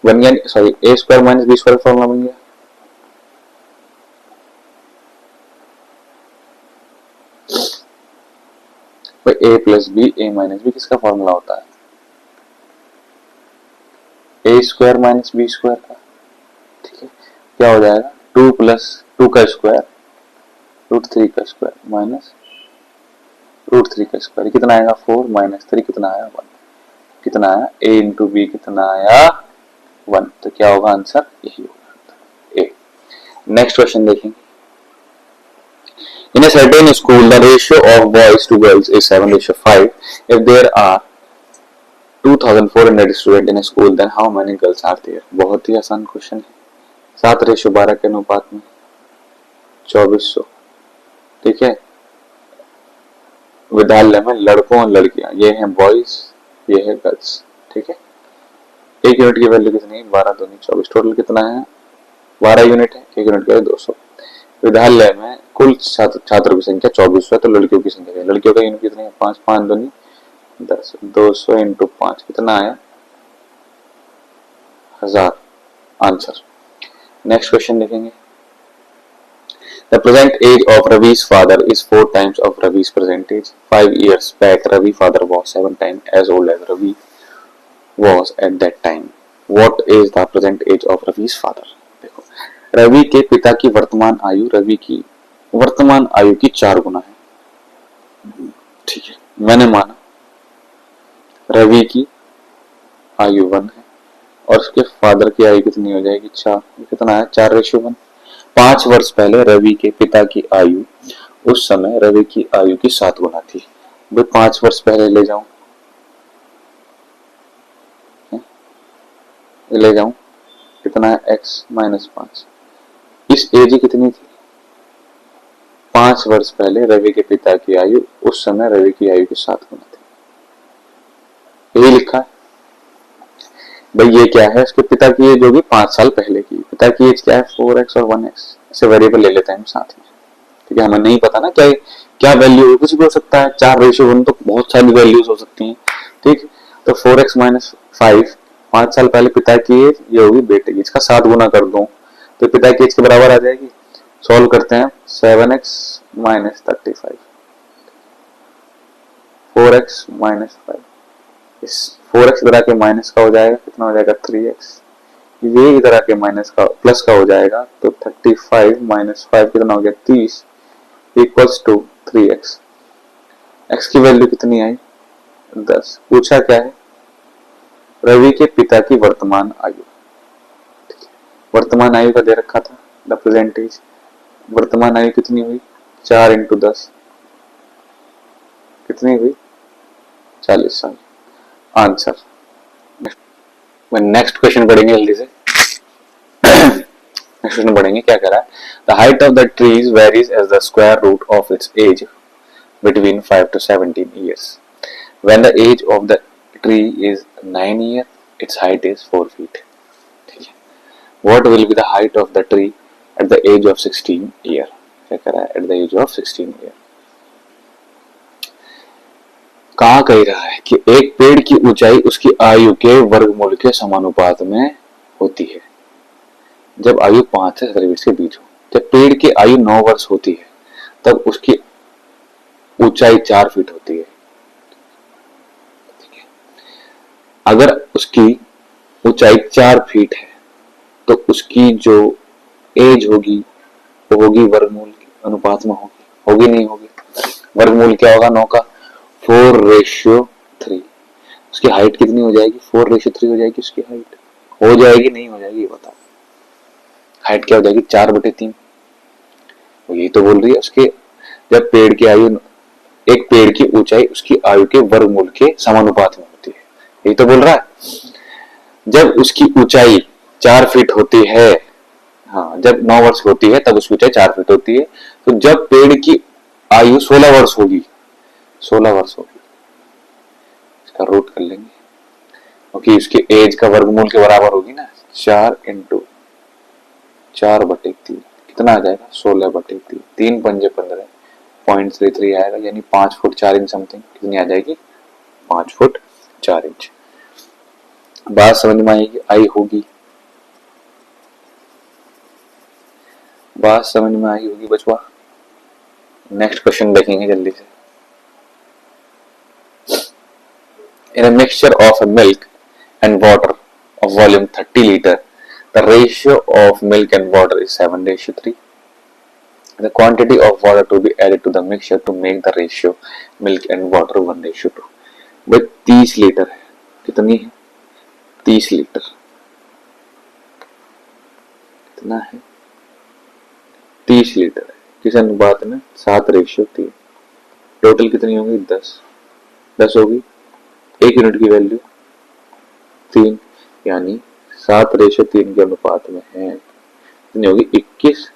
बन गया, sorry A square minus B square formula बन गया। A plus B A minus B किसका फॉर्मूला होता है A square minus B square का। ठीक है, क्या हो जाएगा 2 प्लस 2 का स्क्वायर √3 का स्क्वायर माइनस √3 का स्क्वायर कितना आएगा 4 माइनस 3 कितना आया 1। कितना आया ए इंटू बी कितना आया 1। तो क्या होगा आंसर यही होगा ए। नेक्स्ट क्वेश्चन देखेंगे। In a certain school, the ratio of boys to girls is 7:5. If there are 2,400 students in a school, then how many girls are there? बहुत ही आसान क्वेश्चन है। 7:12 के अनुपात में 2400। ठीक है, विद्यालय में लड़कों और लड़कियां, ये हैं बॉयज ये है गर्ल्स। ठीक है, एक यूनिट की वैल्यू कितनी है 12 दूनी 24, टोटल कितना है 12 यूनिट है, एक यूनिट का 200। विद्यालय में कुल छात्रों की संख्या 2400 है, तो लड़कियों की संख्या है, लड़कियों का यूनिट कितनी है 5 5 दूनी 10, 200 इंटू 5 कितना आया 1000 आंसर। नेक्स्ट क्वेश्चन देखेंगे। The present age of Ravi's father is 4 times of Ravi's present age. 5 years back, Ravi's father was 7 times as old as Ravi was at that time. What is the present age of Ravi's father? देखो, रवि के पिता की वर्तमान आयु रवि की वर्तमान आयु की 4 गुना है। ठीक है, मैंने माना रवि की आयु 1 है और उसके फादर की आयु कितनी हो जाएगी 4। कितना है 4:1। 5 वर्ष पहले रवि के पिता की आयु उस समय रवि की आयु की 7 गुना थी। भाई 5 वर्ष पहले ले जाऊं कितना है x माइनस 5। इस एज कितनी थी 5 वर्ष पहले रवि के पिता की आयु उस समय रवि की आयु की 7 गुना थी। यही लिखा है भाई। ये क्या है उसके पिता की एज होगी 5 साल पहले की। पिता की एज क्या है 4x और 1x, ऐसे वेरिएबल ले लेते हैं हम साथ में। ठीक है, हमें नहीं पता ना क्या वैल्यू कुछ भी हो सकता है। 4:1 तो बहुत सारी वैल्यूज हो सकती हैं। ठीक, तो 4x माइनस 5 5 साल पहले पिता की एज, ये होगी बेटे की। इसका 7 गुना कर दूं तो पिता की एज के बराबर आ जाएगी। सॉल्व करते हैं 7x माइनस 35 4x माइनस 5, इस 4x इधर आके माइनस का हो जाएगा कितना हो जाएगा 3x, ये इधर आके माइनस का प्लस का हो जाएगा तो 35 माइनस 5 कितना हो गया 30 इक्वल्स टू 3x। x की वैल्यू कितनी आई 10। पूछा क्या है रवि के पिता की वर्तमान आयु। वर्तमान आयु का दे रखा था द प्रेजेंट एज। वर्तमान आयु कितनी हुई 4 इंटू 10 कितनी हुई 40 साल आंसर। नेक्स्ट क्वेश्चन पढ़ेंगे जल्दी से। नेक्स्ट क्वेश्चन पढ़ेंगे क्या कह रहा है। The height of the trees varies as the square root of its age between 5 to 17 years. When the age of the tree is 9 years, its height is 4 feet. What will be the height of the tree at the age of 16 year? क्या कह रहा है at the age of 16 year. कहा कह रहा है कि एक पेड़ की ऊंचाई उसकी आयु के वर्गमूल के समानुपात में होती है जब आयु 5 से 17 वर्ष के बीच हो। जब पेड़ की आयु 9 वर्ष होती है तब उसकी ऊंचाई 4 फीट होती है। अगर उसकी ऊंचाई 4 फीट है तो उसकी जो एज होगी वो होगी वर्गमूल के अनुपात में होगी, होगी नहीं होगी? वर्गमूल क्या होगा 9 का? 4:3। उसकी हाइट कितनी हो जाएगी? 4:3 हो जाएगी उसकी हाइट। हो जाएगी नहीं हो जाएगी ये बताओ? हाइट क्या हो जाएगी? 4/3। यही तो बोल रही है उसके, जब पेड़ की आयु, एक पेड़ की ऊंचाई उसकी आयु के वर्गमूल के समानुपात में होती है, यही तो बोल रहा है। जब उसकी ऊंचाई 4 फीट होती है, हाँ जब 9 वर्ष होती है तब उसकी ऊंचाई 4 फीट होती है। तो जब पेड़ की आयु 16 वर्ष होगी, 16 वर्ष होगी, इसका रूट कर लेंगे क्योंकि उसकी एज का वर्गमूल के बराबर होगी ना। 4 × 4/3 कितना आ जाएगा? 16/3। 3 पंजे 15, 0.33 आएगा, यानी 5 फुट 4 इंच समथिंग। कितनी आ जाएगी? 5 फुट 4 इंच। बात समझ में आएगी? आई होगी? बात समझ में आई होगी बचवा? नेक्स्ट क्वेश्चन देखेंगे जल्दी से। In a mixture of milk and water of volume 30 liter, the ratio of milk and water is 7:3. The quantity of water to be added to the mixture to make the ratio milk and water 1:2. भाई 30 litre है, कितनी है? 30 litre. कितना है? 30 litre है। किस अनुपात में? 7:3। टोटल कितनी होगी? 10 होगी। 1 यूनिट की वैल्यू 3, यानी 7:3 के अनुपात में है। कितनी होगी? 21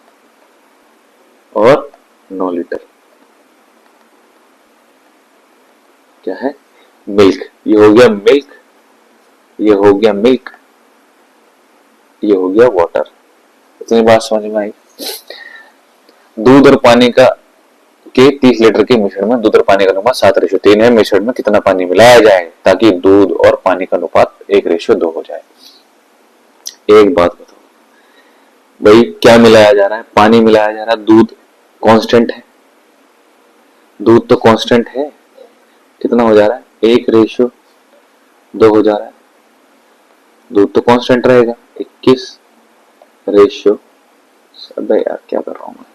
और 9 लीटर। क्या है? मिल्क। ये हो गया मिल्क, ये हो गया मिल्क, ये हो गया वाटर। इतनी बात समझ में आई? दूध और पानी का के 30 लीटर के मिश्रण में दूध और पानी का अनुपात 7:3 है। मिश्रण में कितना पानी मिलाया जाए ताकि दूध और पानी का अनुपात 1:2 हो जाए? एक बात बताओ भाई, क्या मिलाया जा रहा है? पानी मिलाया जा रहा है। दूध कांस्टेंट है, दूध तो कांस्टेंट है। कितना हो जा रहा है? 1:2 हो जा रहा है। दूध तो कांस्टेंट रहेगा। 21:, अबे यार क्या कर रहा हूं मैं,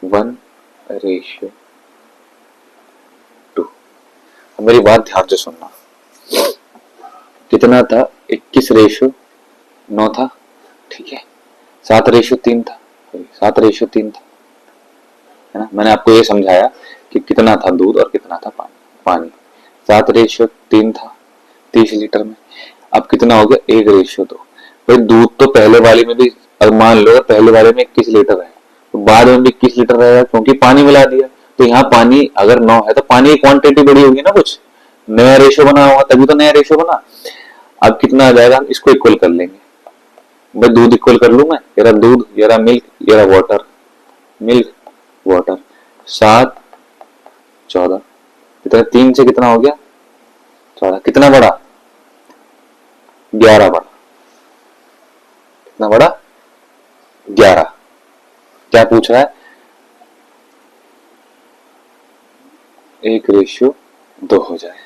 1:2। मेरी बात ध्यान से सुनना। कितना था? 21:9 था, ठीक है। 7:3 था, 7:3 था, है ना। मैंने आपको ये समझाया कि कितना था दूध और कितना था पानी। पानी 7:3 था 30 लीटर में। अब कितना हो गया? 1:2। भाई दूध तो पहले वाले में भी, अब मान लो पहले वाले में 21 लीटर है तो बाद में भी 21 लीटर रहेगा क्योंकि पानी मिला दिया। तो यहाँ पानी अगर 9 है तो पानी की क्वांटिटी बड़ी होगी ना, कुछ नया रेशियो बना होगा तभी तो नया रेशियो बना। अब कितना आ जाएगा? इसको इक्वल कर लेंगे। भाई दूध इक्वल कर लू मैं, ये रहा दूध, ये रहा मिल्क, ये रहा वाटर, मिल्क वाटर। 7 14, कितना? 3 से कितना हो गया? 14। कितना बड़ा? 11 बड़ा। कितना बड़ा? 11। क्या पूछ रहा है? 1:2 हो जाए।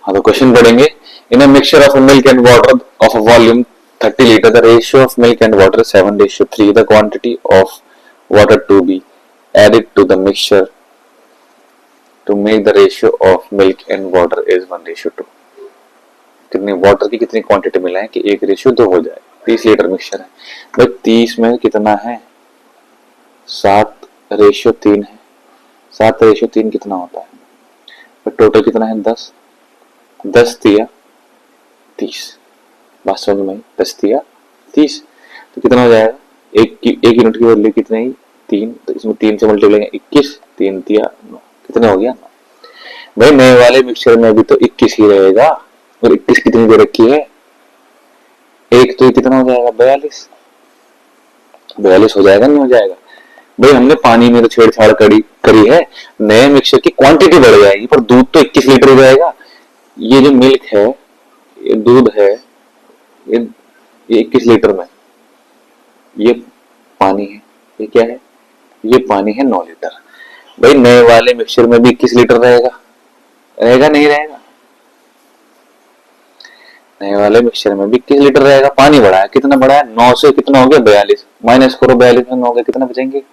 हाँ तो क्वेश्चन पढ़ेंगे। In a mixture of milk and water of a volume 30 litre, the ratio of milk and water 7:3, the quantity of water to be added to the mixture to make the ratio of milk and water is 1:2। कितने water की कितनी quantity मिलाएं कि 1:2 हो जाए? 30 litre mixture है भाई। 30 में कितना है? 7:3 है। 7:3 कितना होता है? टोटल कितना है? 10। 10 दिया 30। बात समझ में आई? 10 दिया 30 तो कितना हो जाएगा? एक यूनिट की वैल्यू कितनी? 3, तो इसमें 3 से मल्टीप्लाई करेंगे 21, 3 तिया 9, कितना हो गया 9। भाई नए वाले मिक्सचर में भी तो 21 ही रहेगा, और 21 कितनी दे रखी है, एक, तो ये कितना हो जाएगा 42, 42 हो जाएगा नहीं हो जाएगा। भाई हमने पानी में तो छेड़छाड़ करी है, नए मिक्सचर की क्वांटिटी बढ़ जाएगी पर दूध तो 21 लीटर हो जाएगा। ये जो मिल्क है, ये दूध है, ये 21 लीटर में, ये पानी है, ये क्या है, ये पानी है 9 लीटर। भाई नए वाले मिक्सचर में भी 21 लीटर रहेगा, रहेगा नहीं रहेगा, नए वाले मिक्सचर में भी 21 लीटर रहेगा। पानी बढ़ा है, कितना बढ़ा है 9 से कितना हो गया 42, माइनस करो 42 में 9 के कितना बचेंगे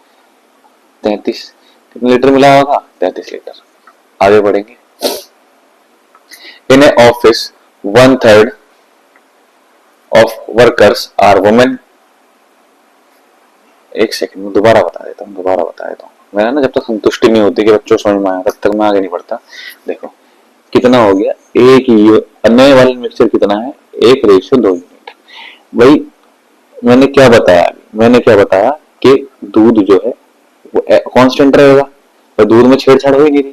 33, कितने लीटर मिला होगा 33 लीटर। आगे बढ़ेंगे। In a office 1/3 of workers are women. एक सेकंड में दोबारा बता देता हूँ, मेरा ना जब तक संतुष्टि नहीं होती कि बच्चों समझ में आया तब तक मैं आगे नहीं बढ़ता। देखो कितना हो गया, एक नए वाले मिक्सचर कितना है 1:2 यूनिट। भाई मैंने क्या बताया कि दूध जो है वो कांस्टेंट रहेगा, और दूध में छेड़छाड़ हो ही नहीं रही।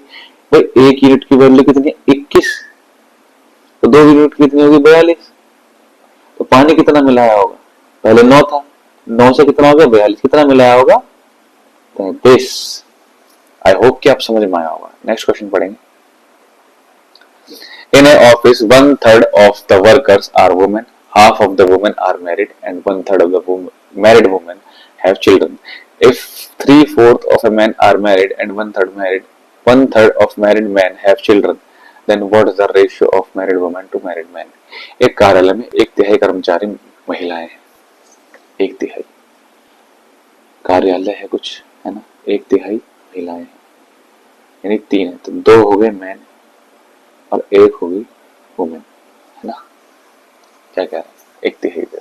भाई 1 यूनिट की वैल्यू कितनी है 21, तो 2 यूनिट कितनी होगी 42, तो पानी कितना मिलाया होगा, पहले 9 था, 9 से कितना हो गया 42, कितना मिलाया होगा 33। आई होप कि आप समझ में आया होगा। नेक्स्ट क्वेश्चन पढ़ेंगे। In an office, 1/3 of the workers are women, half of the women are married, and 1/3 of the married women have children. If 3/4 of a men are married and 1/3 of married men have children, then what is the ratio of married women to married men? एक कार्यालय में 1/3 कर्मचारी महिलाएं हैं, 1/3 कार्यालय है कुछ, है ना, 1/3 महिलाएं हैं, यानी 3 है, तो 2 हो गए मैन और 1 होगी वुमेन, है ना। क्या कह रहे हैं 1/3।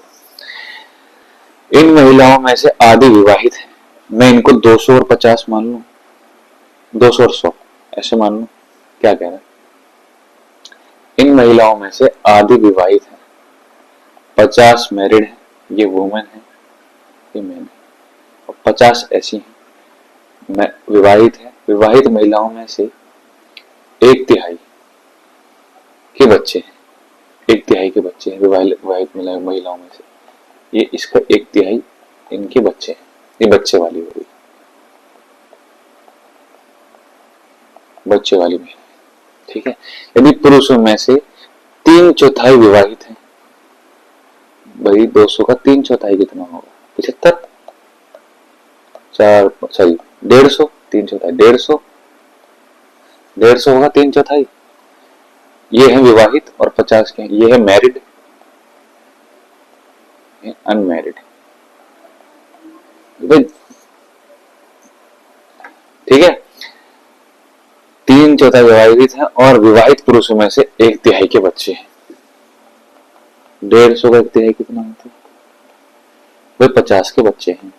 इन महिलाओं में से आधी विवाहित है, मैं इनको 200 और 50 मान लूं, 200 और 100 ऐसे मान लूं, क्या कह रहे हैं। इन महिलाओं में से आधी विवाहित है, 50 मैरिड है, ये वुमेन है, ये मैन है, और 50 ऐसी हैं विवाहित है। विवाहित महिलाओं में से 1/3 के बच्चे हैं, 1/3 के बच्चे हैं विवाहित महिलाओं में से, ये इसका 1/3 इनके बच्चे हैं, ये बच्चे वाली हो गई, बच्चे वाली महिला, ठीक है। यदि पुरुषों में से 3/4 विवाहित हैं, भाई 200 का 3/4 कितना होगा 75, 150, 3/4 150 होगा 3/4, ये है विवाहित, और 50 के हैं, ये है मैरिड, ये अनमैरिड, ठीक है। 3/4 विवाहित हैं और विवाहित पुरुषों में से 1/3 के बच्चे हैं। 150 का 1/3 कितना होता है, वे 50 के बच्चे हैं।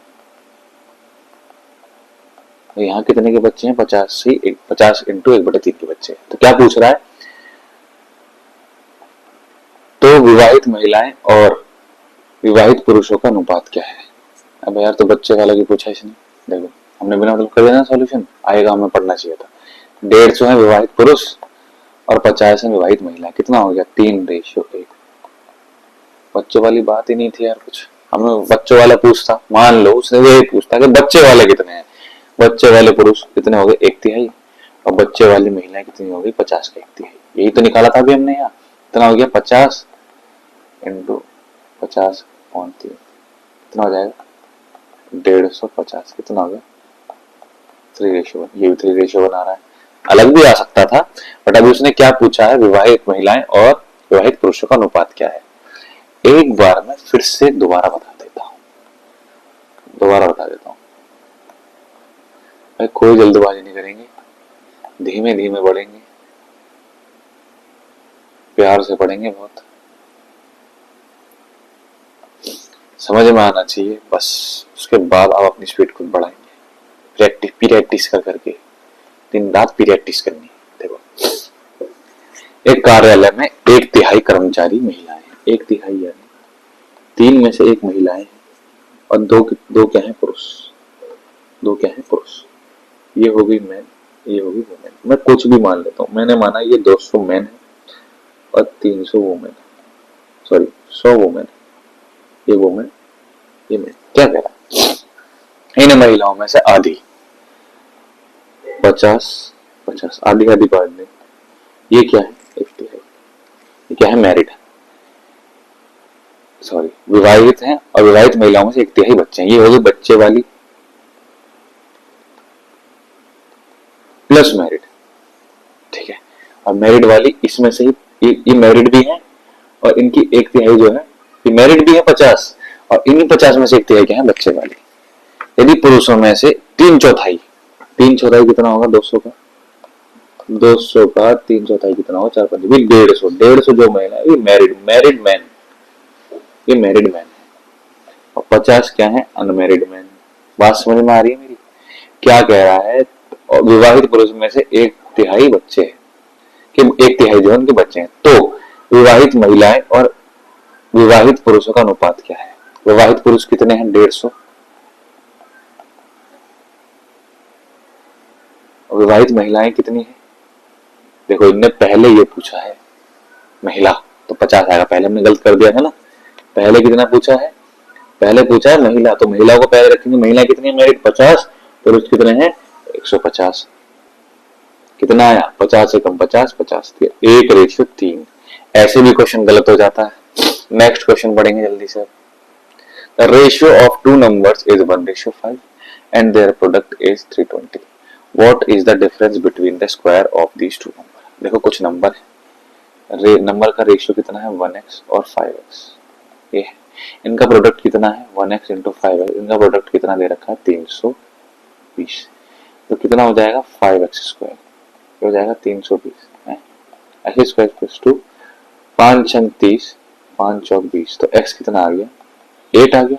यहाँ कितने के बच्चे हैं 50 से 50 इंटू 1/3 के बच्चे हैं। तो क्या पूछ रहा है, तो विवाहित महिलाएं और विवाहित पुरुषों का अनुपात क्या है। अब यार तो बच्चे वाला की पूछा इसने, देखो हमने बिना मतलब कर देना सॉल्यूशन आएगा, हमें पढ़ना चाहिए था। 150 है विवाहित पुरुष और 50 है विवाहित महिला, कितना हो गया 3:1। बच्चे वाली बात ही नहीं थी यार कुछ, हमें बच्चों वाला पूछता, मान लो उसने यही पूछता कि बच्चे वाले कितने हैं, बच्चे वाले पुरुष कितने हो गए 1/3, और बच्चे वाली महिलाएं कितनी हो गई 50 का 1/3, यही तो निकाला था अभी हमने यहाँ। कितना हो गया 50 इंटू 50 कितना हो जाएगा 150, कितना हो गया 3:1। ये भी 3:1 आ रहा है, अलग भी आ सकता था, बट अभी उसने क्या पूछा है, विवाहित महिलाएं और विवाहित पुरुषों का अनुपात क्या है। एक बार मैं फिर से दोबारा बता देता हूं भाई, कोई जल्दबाजी नहीं करेंगे, धीमे धीमे बढ़ेंगे, प्यार से पढ़ेंगे, बहुत समझ में आना चाहिए बस। उसके बाद आप अपनी स्पीड खुद बढ़ाएंगे, प्रैक्टिस करके दिन रात प्रैक्टिस करनी है। देखो एक कार्यालय में 1/3 कर्मचारी महिलाएं, 1/3 यानी 3 में से 1 महिलाएं और दो क्या है पुरुष। दो क्या है पुरुष, ये हो गई मैन, ये होगी वुमेन। मैं कुछ भी मान लेता हूँ, मैंने माना ये 200 मैन है और 300 वुमेन है, सॉरी 100 वुमेन है, ये वुमेन ये मैन। क्या कह रहा है, इन महिलाओं में से आधी 50 आधी आधी बांट दें, ये क्या है एक तिहाई, ये क्या है मैरिड, सॉरी विवाहित हैं, और विवाहित महिलाओं में से एक तिहाई बच्चे हैं, ये हो गई बच्चे वाली प्लस मैरिड, ठीक है। और मैरिड वाली इसमें से ही ये मैरिड भी है और इनकी एक तिहाई जो है ये मैरिड भी है 50, और इन्हीं 50 में से एक तिहाई क्या है बच्चे वाली। यदि पुरुषों में से 3/4, 3/4 कितना होगा 200 का, 200 का 3/4 कितना होगा 4 5 150, 150 जो महिला है ये मैरिड मैन, ये मैरिड मैन है, और 50 क्या है अनमैरिड मैन। बात समझ में आ रही है मेरी, क्या कह रहा है, और विवाहित पुरुष में से एक तिहाई बच्चे हैं, कि एक तिहाई जो है उनके बच्चे हैं, तो विवाहित महिलाएं और विवाहित पुरुषों का अनुपात क्या है, विवाहित पुरुष कितने हैं 150, और विवाहित महिलाएं कितनी है, देखो इनने पहले ये पूछा है महिला तो 50 आएगा, पहले हमने गलत कर दिया है ना, पहले कितना पूछा है, पहले पूछा है महिला, तो महिलाओं को पहले रखेंगे, महिला कितनी है मैरिड 50, पुरुष कितने हैं 150, कितना आया 50 से कम 50 50 1:3। ऐसे भी क्वेश्चन गलत हो जाता है। नेक्स्ट क्वेश्चन पढ़ेंगे जल्दी से। The ratio of two numbers is 1:5 and their product is 320, what is the difference between the square of these two number. देखो कुछ नंबर है, नंबर का रेशियो कितना है 1x और 5x, ये है, इनका प्रोडक्ट कितना है 1x इंटू 5x, इनका प्रोडक्ट कितना दे रखा है 320, तो कितना हो जाएगा 5x स्क्वायर, हो जाएगा 320 है, x स्क्वायर प्लस 2 5 छंग 30 5 चौक 20, तो x कितना आ गया 8 आ गया।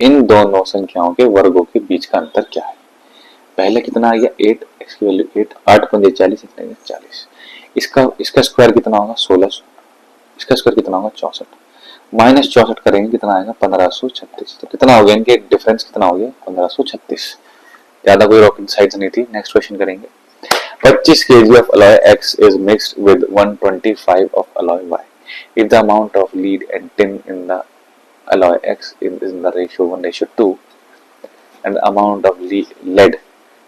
इन दोनों संख्याओं के वर्गों के बीच का अंतर क्या है, पहले कितना आ गया 8, x की वैल्यू 8, 8 पंजे 40, 40, इसका स्क्वायर कितना होगा 1600, इसका स्क्वायर कितना होगा 64, माइनस 64 करेंगे कितना आएगा 1536, तो कितना हो गया इनके डिफरेंस कितना हो गया 1536, ज्यादा कोई रॉकेट साइंस नहीं थी। नेक्स्ट क्वेश्चन करेंगे। 25 kg of alloy X is mixed with 125 of alloy Y. If the amount of lead and tin in the alloy X is in the ratio 1:2 and the amount of lead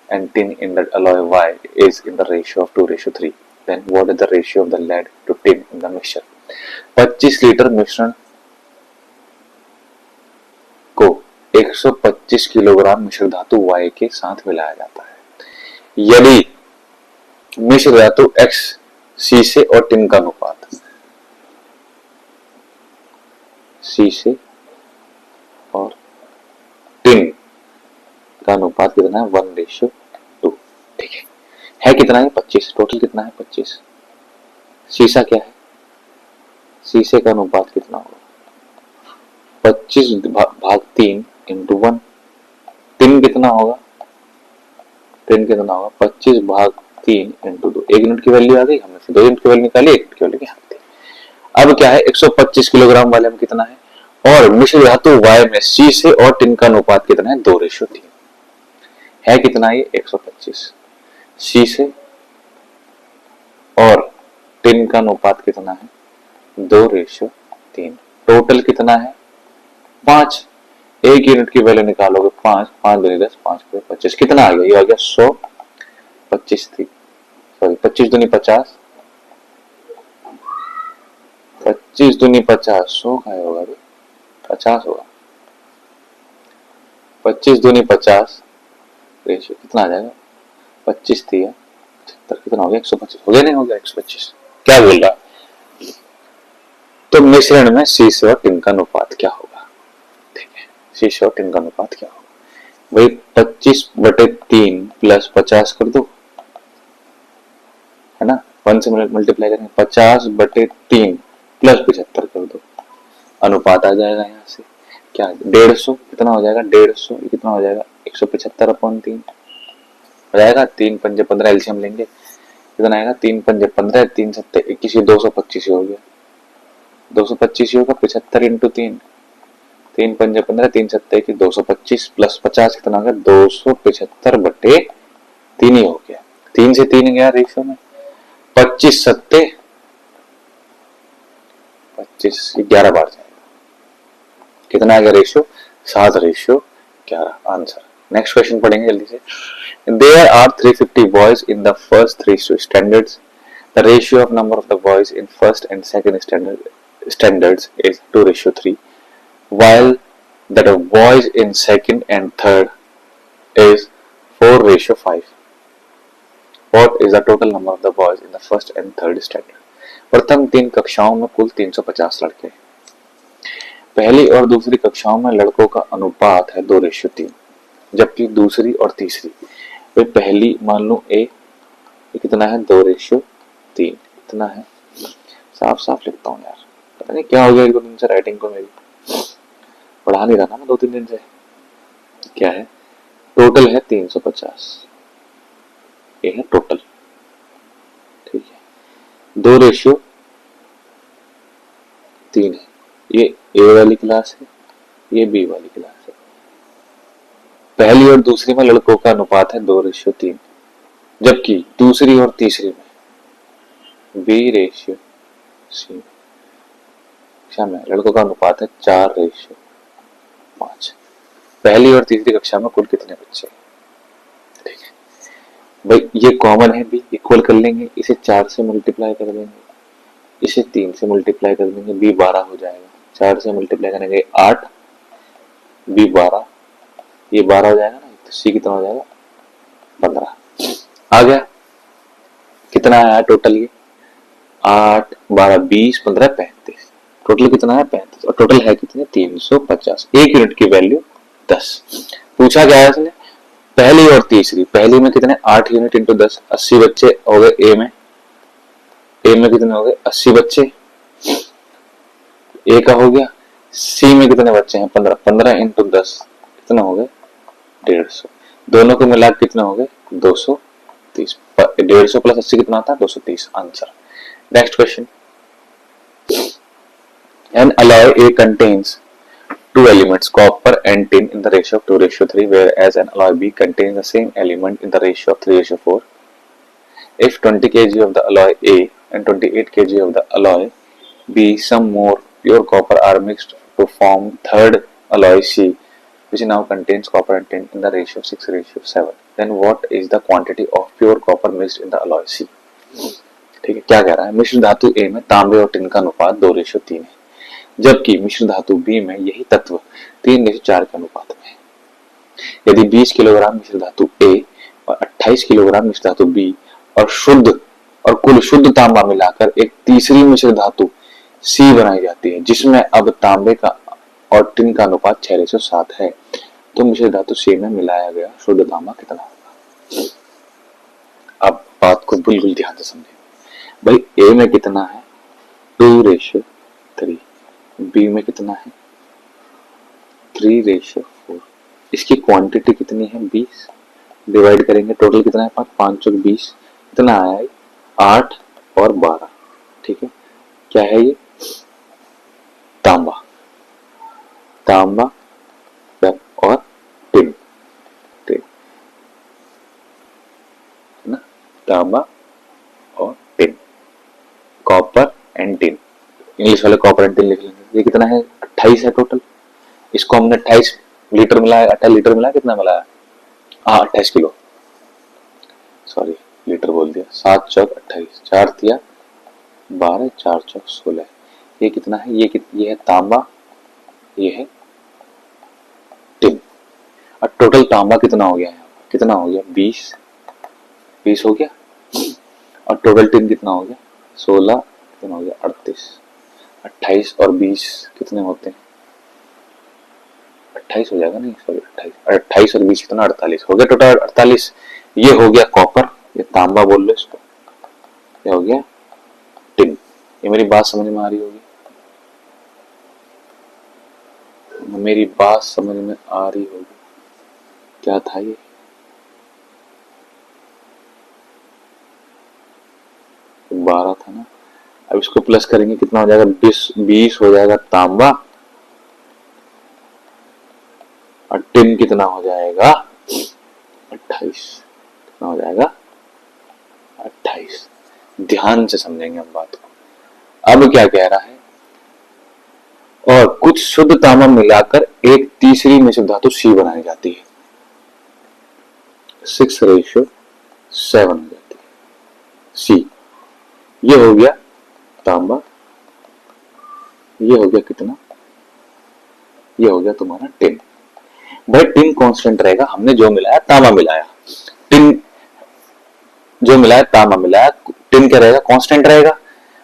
and tin in the alloy Y is in the ratio of 2:3, then what is the ratio of the lead to tin in the mixture? 25 litre मिश्रण को 125 kilogram मिश्र धातु Y के साथ मिलाया जाता है। यदि मिश्र धातु X शीशे और टिन का अनुपात, शीशे और टिन का अनुपात कितना है 1:2, ठीक है कितना है 25, टोटल कितना है 25, शीशा क्या है, शीशे का अनुपात कितना होगा 25 भाग 3 इंटू 1, टिन कितना होगा, टिन कितना होगा 25 भाग 3 इंटू 2, 1 यूनिट की वैल्यू आ गई, हमने फिर 2 यूनिट की वैल्यू निकाली, 1 यूनिट की वैल्यू यहाँ थी। अब क्या है 125 किलोग्राम वाले में कितना है, और मिश्र धातु Y में शीशे और टिन का अनुपात कितना है 2:3 है, कितना है 125, शीशे और टिन का अनुपात कितना है 2:3, टोटल कितना है 5, 1 यूनिट की वैल्यू निकालोगे 5, 5 दूनी 10, 5 पे 25, कितना आ गया, ये आ गया 100, 25 थी, सॉरी 25 दूनी 50, 25 दूनी 50, 100 का होगा 50 होगा, 25 दूनी 50, रेशियो कितना आ जाएगा 25 थी 75, कितना हो गया 125, हो गया नहीं हो गया 125, क्या बोल रहा, तो मिश्रण में शीशे और टिन का अनुपात क्या होगा, ठीक है शीशे और टिन का अनुपात क्या होगा, वही 25/3 प्लस 50 कर दो, है ना 1 से मल्टीप्लाई करेंगे 50/3 प्लस 75 कर दो, अनुपात आ जाएगा यहाँ से क्या 150, कितना हो जाएगा 150, कितना हो जाएगा 175/3 हो जाएगा, 3 पंजे 15 एलसीएम लेंगे कितना आएगा 3 पंजे 15, 3 सत्ते 21, 225 हो गया, 225 होगा 75 इंटू 3, 3 पंजे 15, 3 सत्ते की 225 प्लस 50 कितना हो गया 275/3 ही हो गया। 3 से 3 गया रेशियो में, 25 सत्ते 25 11 बार जाएगा, कितना आ गया रेशियो 7/11 आंसर। नेक्स्ट क्वेश्चन पढ़ेंगे जल्दी से। There are 350 boys in the first three standards. The ratio of number of the boys in first and second standards is 2/3, while that of boys in second and third is 4/5. What is the total number of the boys in the first and third standard? प्रथम 3 कक्षाओं में कुल 350 लड़के, पहली और दूसरी कक्षाओं में लड़कों का अनुपात है 2/3, जबकि दूसरी और तीसरी वे पहली मान लो ए कितना है 2/3 कितना है, साफ साफ लिखता हूँ यार, पता नहीं क्या हो गया 1-2 दिन से राइटिंग को, मेरी पढ़ा नहीं रहा ना मैं 2-3 दिन से। क्या है टोटल है 350, ये है टोटल, ठीक है 2/3 है, ये ए वाली क्लास है, ये बी वाली क्लास है। पहली और दूसरी में लड़कों का अनुपात है 2/3, जबकि दूसरी और तीसरी में B/C कक्षा में लड़कों का अनुपात है 4/5। पहली और तीसरी कक्षा में कुल कितने बच्चे, ठीक है भाई, ये कॉमन है भी, इक्वल कर लेंगे, इसे 4 से मल्टीप्लाई कर देंगे, इसे 3 से मल्टीप्लाई कर देंगे, B 12 हो जाएगा, 4 से मल्टीप्लाई करेंगे 8, B 12, ये 12 हो जाएगा ना, तो C कितना हो जाएगा 15 आ गया। कितना आया टोटल, ये 8 12 20 15 35, टोटल कितना है 35, और टोटल है कितने 350। एक यूनिट की वैल्यू 10। पूछा गया है इसने पहली और तीसरी, पहली में कितने 8 यूनिट इंटू 10, 80 बच्चे हो गए, ए में कितने हो गए 80 बच्चे, ए का हो गया। सी में कितने बच्चे हैं 15, 15 इंटू 10 कितना हो गए 150, दोनों को मिला कितना हो गए 230, 150 प्लस 80 कितना आता है 230 answer. Next question, an alloy A contains 2 elements copper and tin in the ratio of 2/3, whereas an alloy B contains the same element in the ratio of 3/4. If 20 kg of the alloy A and 28 kg of the alloy B, some more pure copper are mixed to form third alloy C, which now contains copper and tin in the ratio of 6/7, then what is the quantity of pure copper mixed in the alloy C? ठीक है, क्या कह रहा है, मिश्र धातु A में तांबे और टिन का अनुपात 2/3 है, जबकि मिश्र धातु B में यही तत्व 3/4 के अनुपात में है। यदि 20 किलोग्राम मिश्र धातु A और 28 किलोग्राम मिश्र धातु B और कुल शुद्ध तांबा मिलाकर एक तीसरी मिश्र धातु C बनाई जाती है, जिसमें अब तांबे का और टिन का अनुपात 6/7 है, तो मिश्र धातु C में मिलाया गया शुद्ध तांबा कितना होगा। अब बात को बिल्कुल ध्यान से समझें भाई, A में कितना है 2/3, B में कितना है 3/4, इसकी क्वांटिटी कितनी है 20, डिवाइड करेंगे टोटल कितना है 5 चौक 20, कितना आया है 8 और 12, ठीक है। क्या है ये तांबा और टिन है ना, तांबा और tin, copper and tin, English वाले कॉपर एंड टिन लिख लेंगे। ये कितना है 28 है टोटल, इसको हमने 28 लीटर मिलाया, 28 लीटर मिलाया, कितना मिलाया 28 किलो, सॉरी लीटर बोल दिया, 7 चौक 28, 4 दिया 12, 4 चौक 16, ये कितना है, ये है तांबा, ये है टिन, और टोटल तांबा कितना हो गया है, कितना हो गया 20 हो गया, और टोटल टिन कितना हो गया 16, कितना हो गया 38, 28 और 20 कितने होते हैं 28 हो जाएगा, नहीं सॉरी 28 और 20 कितना 48 हो गया, टोटल 48। ये हो गया कॉपर, ये तांबा बोल लो इसको, ये हो गया टिन। ये मेरी बात समझ में आ रही होगी, मेरी बात समझ में आ रही होगी, क्या था ये 12 था ना, अब इसको प्लस करेंगे कितना हो जाएगा 20 हो जाएगा तांबा 10 कितना हो जाएगा 28, कितना हो जाएगा 28। ध्यान से समझेंगे हम बात को। अब क्या कह रहा है, और कुछ शुद्ध तांबा मिलाकर एक तीसरी मिश्र धातु सी बनाई जाती है, 6:7 हो जाती है सी। ये हो गया तांबा, ये हो गया कितना, ये हो गया तुम्हारा टिन। भाई टिन कांस्टेंट रहेगा, हमने जो मिलाया तांबा मिलाया, टिन जो मिलाया तांबा मिलाया, टिन क्या रहेगा कांस्टेंट रहेगा।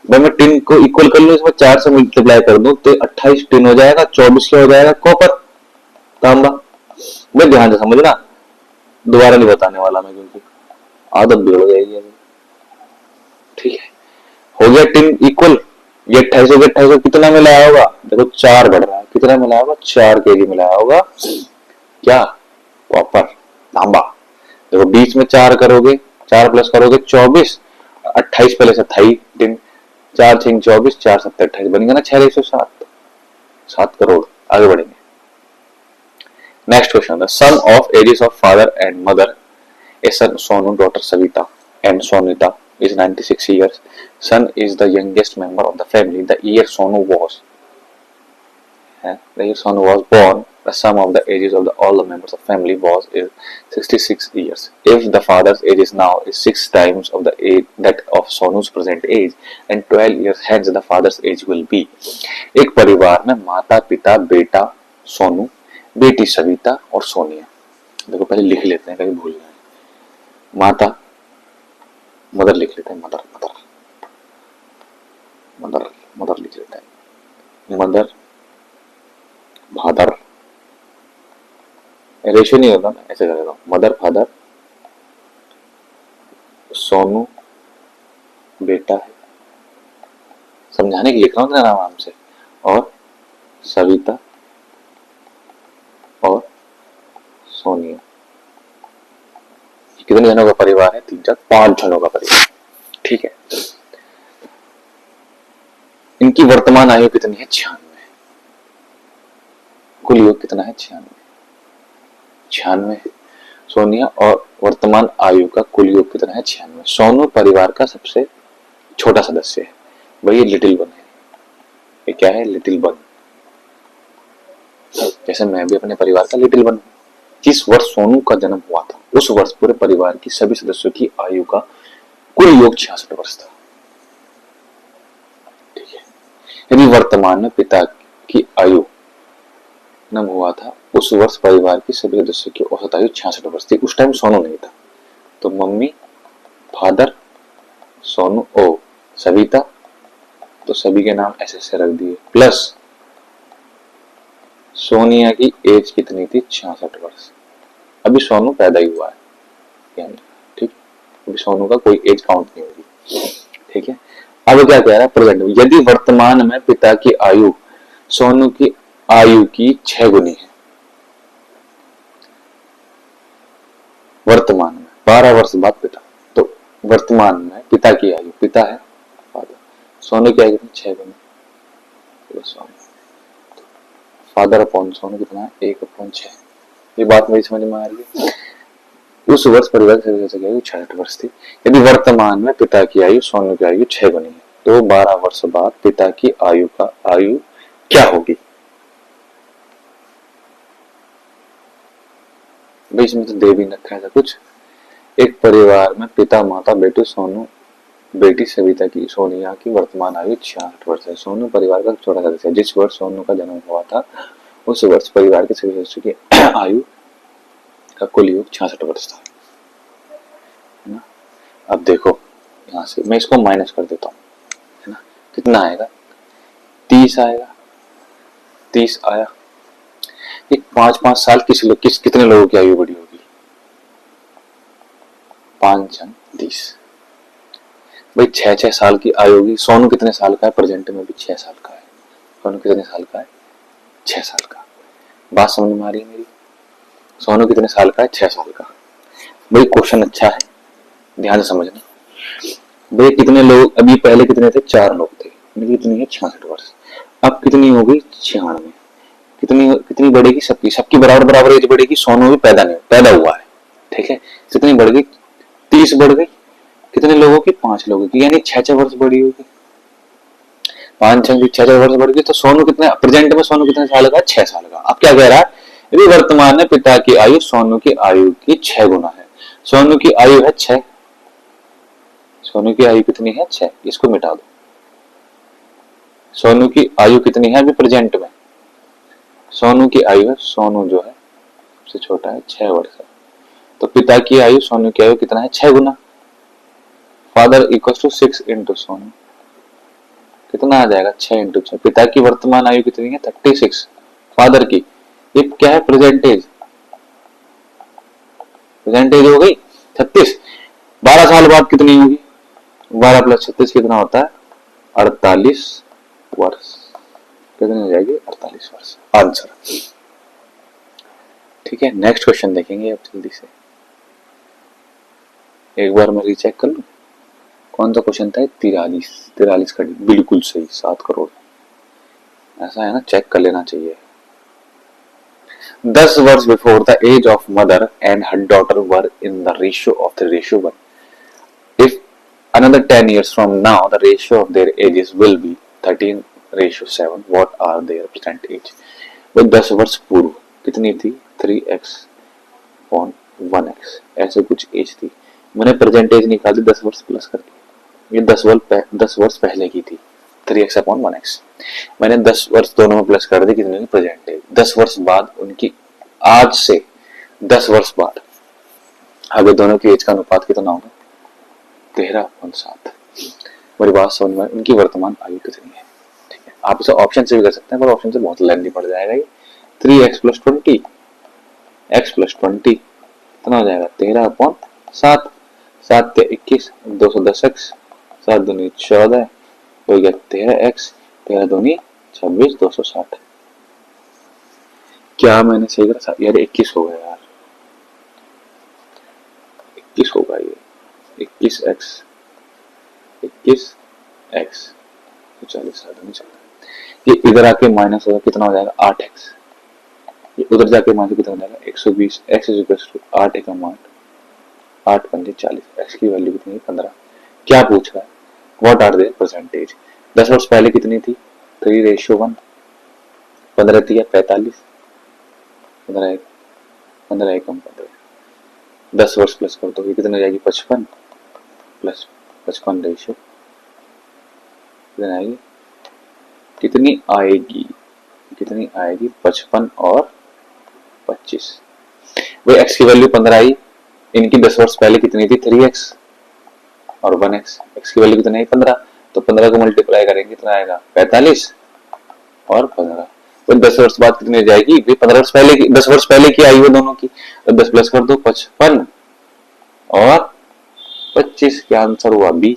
भाई मैं टिन को इक्वल कर लूं, इसमें 4 से मल्टीप्लाई कर दूं तो 28 टिन हो जाएगा, 24 क्या हो जाएगा कॉपर तांबा। भाई ध्यान से समझना, दोबारा नहीं बताने वाला मैं क्योंकि आदत बिगड़ जाएगी अभी। ठीक है, हो गया टिन इक्वल, ये 28 हो गया, 28 कितना मिलाया होगा, देखो 4 बढ़ रहा है, कितना मिलाया होगा 4 kg मिलाया होगा क्या कॉपर तांबा। देखो बीच में 4 करोगे, 4 प्लस करोगे 24, 28 पहले से था ही टिन, 4 6 24, 4 7 28 बन गया ना 6:7, 7 करोड़। आगे बढ़ेंगे, next question, the sum of ages of father and mother, a son Sonu, daughter Savita and Sonita is 96 years. Son is the youngest member of the family. The year Sonu was born, the sum of the ages of all the members of family was is 66 years. If the father's age is now is 6 times of the age that of Sonu's present age and 12 years hence the father's age will be. एक परिवार में माता पिता बेटा सोनू, बेटी सविता और सोनिया। देखो पहले लिख लेते हैं, कहीं भूल जाए। माता मदर लिख लेते हैं, मदर मदर मदर मदर लिख लेते हैं, मदर फादर, रेशियो नहीं होता ना, ऐसे करेगा मदर फादर, सोनू बेटा है, समझाने के लिख रहा हूँ ना आराम से, और सविता और सोनिया। कितने जनों का परिवार है, 3 4 5 जनों का परिवार। ठीक है, इनकी वर्तमान आयु कितनी है 96, कुल योग कितना है 96। सोनिया और वर्तमान आयु का कुल योग कितना है 96। सोनू परिवार का सबसे छोटा सदस्य है, भाई ये लिटिल वन है। ये क्या है, लिटिल वन। जैसे मैं भी अपने परिवार का लिटिल वन हूं। जिस वर्ष सोनू का जन्म हुआ था उस वर्ष पूरे परिवार की सभी सदस्यों की आयु का कुल योग 66 वर्ष था। ठीक है, यदि वर्तमान में पिता की आयु जन्म हुआ था उस वर्ष परिवार की सभी सदस्यों की औसत आयु 66 वर्ष थी। उस टाइम सोनू नहीं था, तो मम्मी फादर सोनू ओ सविता, तो सभी के नाम ऐसे ऐसे रख दिए, प्लस सोनिया की एज कितनी थी 66 वर्ष। अभी सोनू पैदा ही हुआ है, ठीक, अभी सोनू का कोई एज काउंट नहीं होगी। ठीक है, अब क्या कह रहा है प्रेजेंट में, यदि वर्तमान में पिता की आयु सोनू की आयु की 6 गुनी है, वर्तमान में 12 वर्ष बाद पिता, तो वर्तमान में पिता की आयु, पिता है फादर, सोनू की आयु कितनी 6 गुनी, फादर अपॉन सोनू कितना है 1/6। ये बात मेरी समझ में आ रही है। उस वर्ष परिवार की सभी सदस्यों की आयु 66 वर्ष थी। यदि वर्तमान में पिता की आयु सोनू की आयु 6 गुनी है, तो 12 वर्ष बाद पिता की आयु क्या होगी। भाई इसमें तो दे भी रखा है कुछ। एक परिवार में पिता माता बेटी सोनू बेटी सविता की सोनिया की वर्तमान आयु 66 वर्ष है। सोनू परिवार का छोटा सदस्य है। जिस वर्ष सोनू का जन्म हुआ था उस वर्ष परिवार के सभी सदस्यों की आयु का कुल योग 66 वर्ष था, है ना। अब देखो यहां से मैं इसको माइनस कर देता हूं, है ना। कितना आएगा 30 आएगा, 30 आया। एक 5-5 साल कितने लोगों की आयु बढ़ी होगी, 5 जन 30। भाई 6-6 साल की आयु होगी। सोनू कितने साल का है, प्रेजेंट में भी 6 साल का है। सोनू कितने साल का है, 6 साल का। बात समझ में आ रही है मेरी। सोनू कितने साल का है, 6 साल का। भाई क्वेश्चन अच्छा है, ध्यान से समझना। भाई कितने लोग, अभी पहले कितने थे, 4 लोग थे, मेरी कितनी है 66 वर्ष। अब कितनी हो गई 96। कितनी कितनी बढ़ेगी, सबकी सबकी बराबर बराबर एज बढ़ेगी। सोनू भी पैदा हुआ है, ठीक है, कितनी बढ़ गई, 30 बढ़ गई, कितने लोगों की, 5 लोगों की, यानी 6 वर्ष बढ़ी होगी, 5 6 वर्ष बढ़ गई। तो सोनू कितने प्रेजेंट में, सोनू कितने साल का, 6 साल का। अब क्या कह रहा है, यदि वर्तमान में पिता की आयु सोनू की आयु की 6 गुना है। सोनू की आयु है 6, सोनू की आयु कितनी है, 6, इसको मिटा दो। सोनू की आयु कितनी है अभी प्रेजेंट में, सोनू की आयु है, सोनू जो है सबसे छोटा है, 6 वर्ष है। तो पिता की आयु सोनू की आयु कितना है, 6 गुना। Father equal to 6 into Sonu, कितना आ जाएगा, 6 इंटू 6। पिता की वर्तमान आयु कितनी है, 36, फादर की, ये क्या है, प्रेजेंटेज, प्रेजेंटेज हो गई 36। 12 साल बाद कितनी होगी, 12 प्लस 36 कितना होता है, 48 वर्ष। कितनी हो जाएगी, 48 वर्ष, आंसर। ठीक है, नेक्स्ट क्वेश्चन देखेंगे अब जल्दी से, एक बार मैं रीचेक कर लूं। कौन सा क्वेश्चन था, 43 का बिल्कुल सही, 7 करोड़। ऐसा है ना, चेक कर लेना चाहिए। 10 वर्ष before the age of mother and her daughter were in the ratio of the ratio 1। If another 10 years from now the ratio of their ages will be 13:7, what are their present age। वो 10 वर्ष पूर्व कितनी थी, 3x upon 1x, ऐसे कुछ as थी। मैंने present as निकाली 10 वर्ष प्लस करके, ये 10 वर्ष पहले की थी, 3x upon 1x। मैंने 10 वर्ष दोनों में प्लस कर दी, कितनी होगी प्रेजेंट एज। 10 वर्ष बाद उनकी, आज से 10 वर्ष बाद आगे दोनों की एज का अनुपात कितना होगा, 13:7। मेरी बात समझ में, उनकी वर्तमान आयु कितनी है। ठीक है, आप इसे ऑप्शन से भी कर सकते हैं, पर ऑप्शन से बहुत लेंथी पड़ जाएगा ये। 3x + 20, x + 20 कितना हो जाएगा, 13:7। 7 × 21, 210x, 7 दूनी 14 हो गया 13x, 13 दूनी 26, 260। क्या मैंने सही करा यार, 21 हो गया यार, 21 होगा ये, 21x, 21x तो 40 नहीं चलता। ये इधर आके माइनस होगा, कितना हो जाएगा, 8x। ये उधर जाके माइनस कितना हो जाएगा, 120। x = 8 × 8, 8 × 5 = 40। x की वैल्यू कितनी है, 15। क्या पूछ रहा है, व्हाट आर देयर परसेंटेज। 10 वर्ष पहले कितनी थी, 3:1। 15 थी या 45, 15 कम 15, 10 वर्ष प्लस कर दो, ये कितनी हो जाएगी, 55 प्लस 55 रेशियो कितनी आएगी, कितनी आएगी 55 और 25। वही x की वैल्यू 15 आई, इनकी 10 वर्ष पहले कितनी थी, 3x और 1x। x की वैल्यू कितनी आई, 15, तो 15 को मल्टीप्लाई करेंगे कितना आएगा, 45 और 15। तो 10 वर्ष बाद कितनी हो जाएगी, 15 वर्ष पहले की, 10 वर्ष पहले की आयु है दोनों की, तो 10 प्लस कर दो, 55 और 25। क्या आंसर हुआ, बी।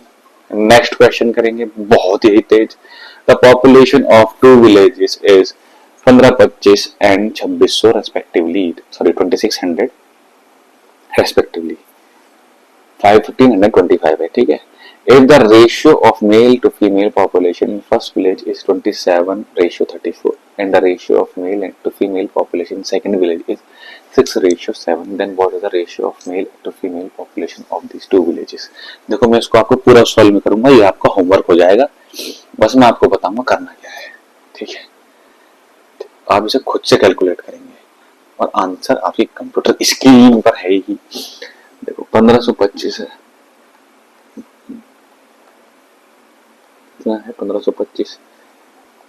नेक्स्ट क्वेश्चन करेंगे, बहुत ही तेज। The population of 2 villages is 1525 and 2600 respectively, sorry 2600 respectively, 1525 है, ठीक है। If the ratio of male to female population in first village is 27:34 and the ratio of male to female population in second village is 6:7, then what is the ratio of male to female population of these 2 villages. देखो मैं इसको आपको पूरा solve में करूंगा, ये आपका homework हो जाएगा, बस मैं आपको बताऊंगा करना क्या है, ठीक है। आप इसे खुद से कैलकुलेट करेंगे और आंसर आपकी कंप्यूटर स्क्रीन पर है ही। देखो 1525 है, कितना है 1525,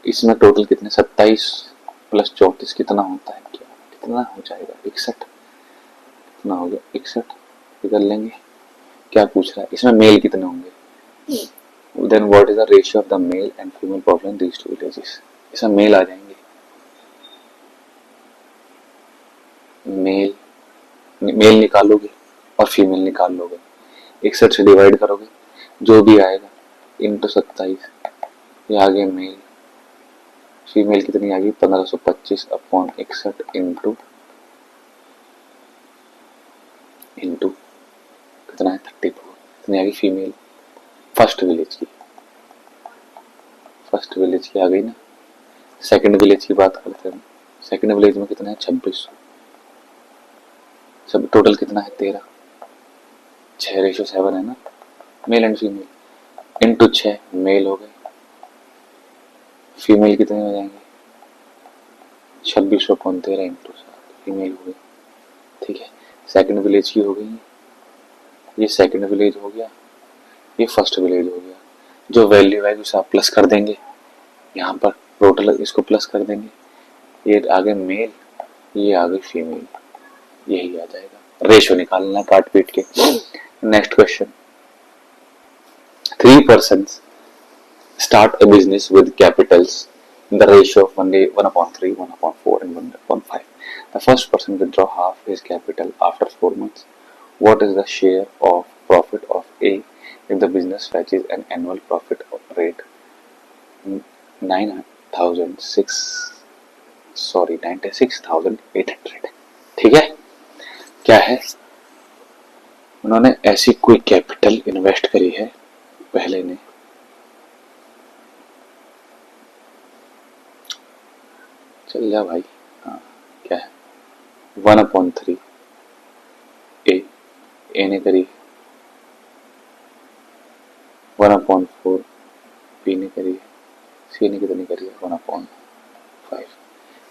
इसमें टोटल कितने, 27 + 34 कितना होता है, क्या कितना हो जाएगा, 61। कितना हो गया, 61 कर लेंगे। क्या पूछ रहा है, इसमें मेल कितने होंगे, then what is the ratio of the male and female population these 2 villages. इसमें मेल आ जाएंगे, मेल निकालोगे और फीमेल निकाल लोगे, 61 से डिवाइड करोगे, जो भी आएगा इंटू 27, ये आ गया मेल। फीमेल कितनी आ गई, 1525 अपॉन 61 इंटू कितना है, 34, कितनी आ गई फीमेल फर्स्ट विलेज की आ गई ना। सेकंड विलेज की बात करते हैं, सेकंड विलेज में कितना है 26, सब टोटल कितना है 13, 6:7 है ना, male and female into 6 male हो गए, फीमेल कितने हो जाएंगे 2613 इंटू 7 फीमेल हो गई। ठीक है, सेकंड विलेज की हो गई, ये सेकंड विलेज हो गया, ये फर्स्ट विलेज हो गया। जो वैल्यू है उसे आप प्लस कर देंगे, यहाँ पर टोटल इसको प्लस कर देंगे, ये आगे मेल, ये आगे फीमेल, यही आ जाएगा। रेशो निकालना काट पीट के। Next question, 3 persons start a business with capitals in the ratio of 1:3, 1:4 and 1:5. The first person withdraw half his capital after 4 months. What is the share of profit of A if the business fetches an annual profit rate 96,800? ठीक है, क्या है, उन्होंने ऐसी कोई capital invest करी है पहले ने, चल जा भाई, हाँ क्या है 1/3 ए ने करी, 1/4 बी ने करी है, सी ने कितनी करी है 1/5।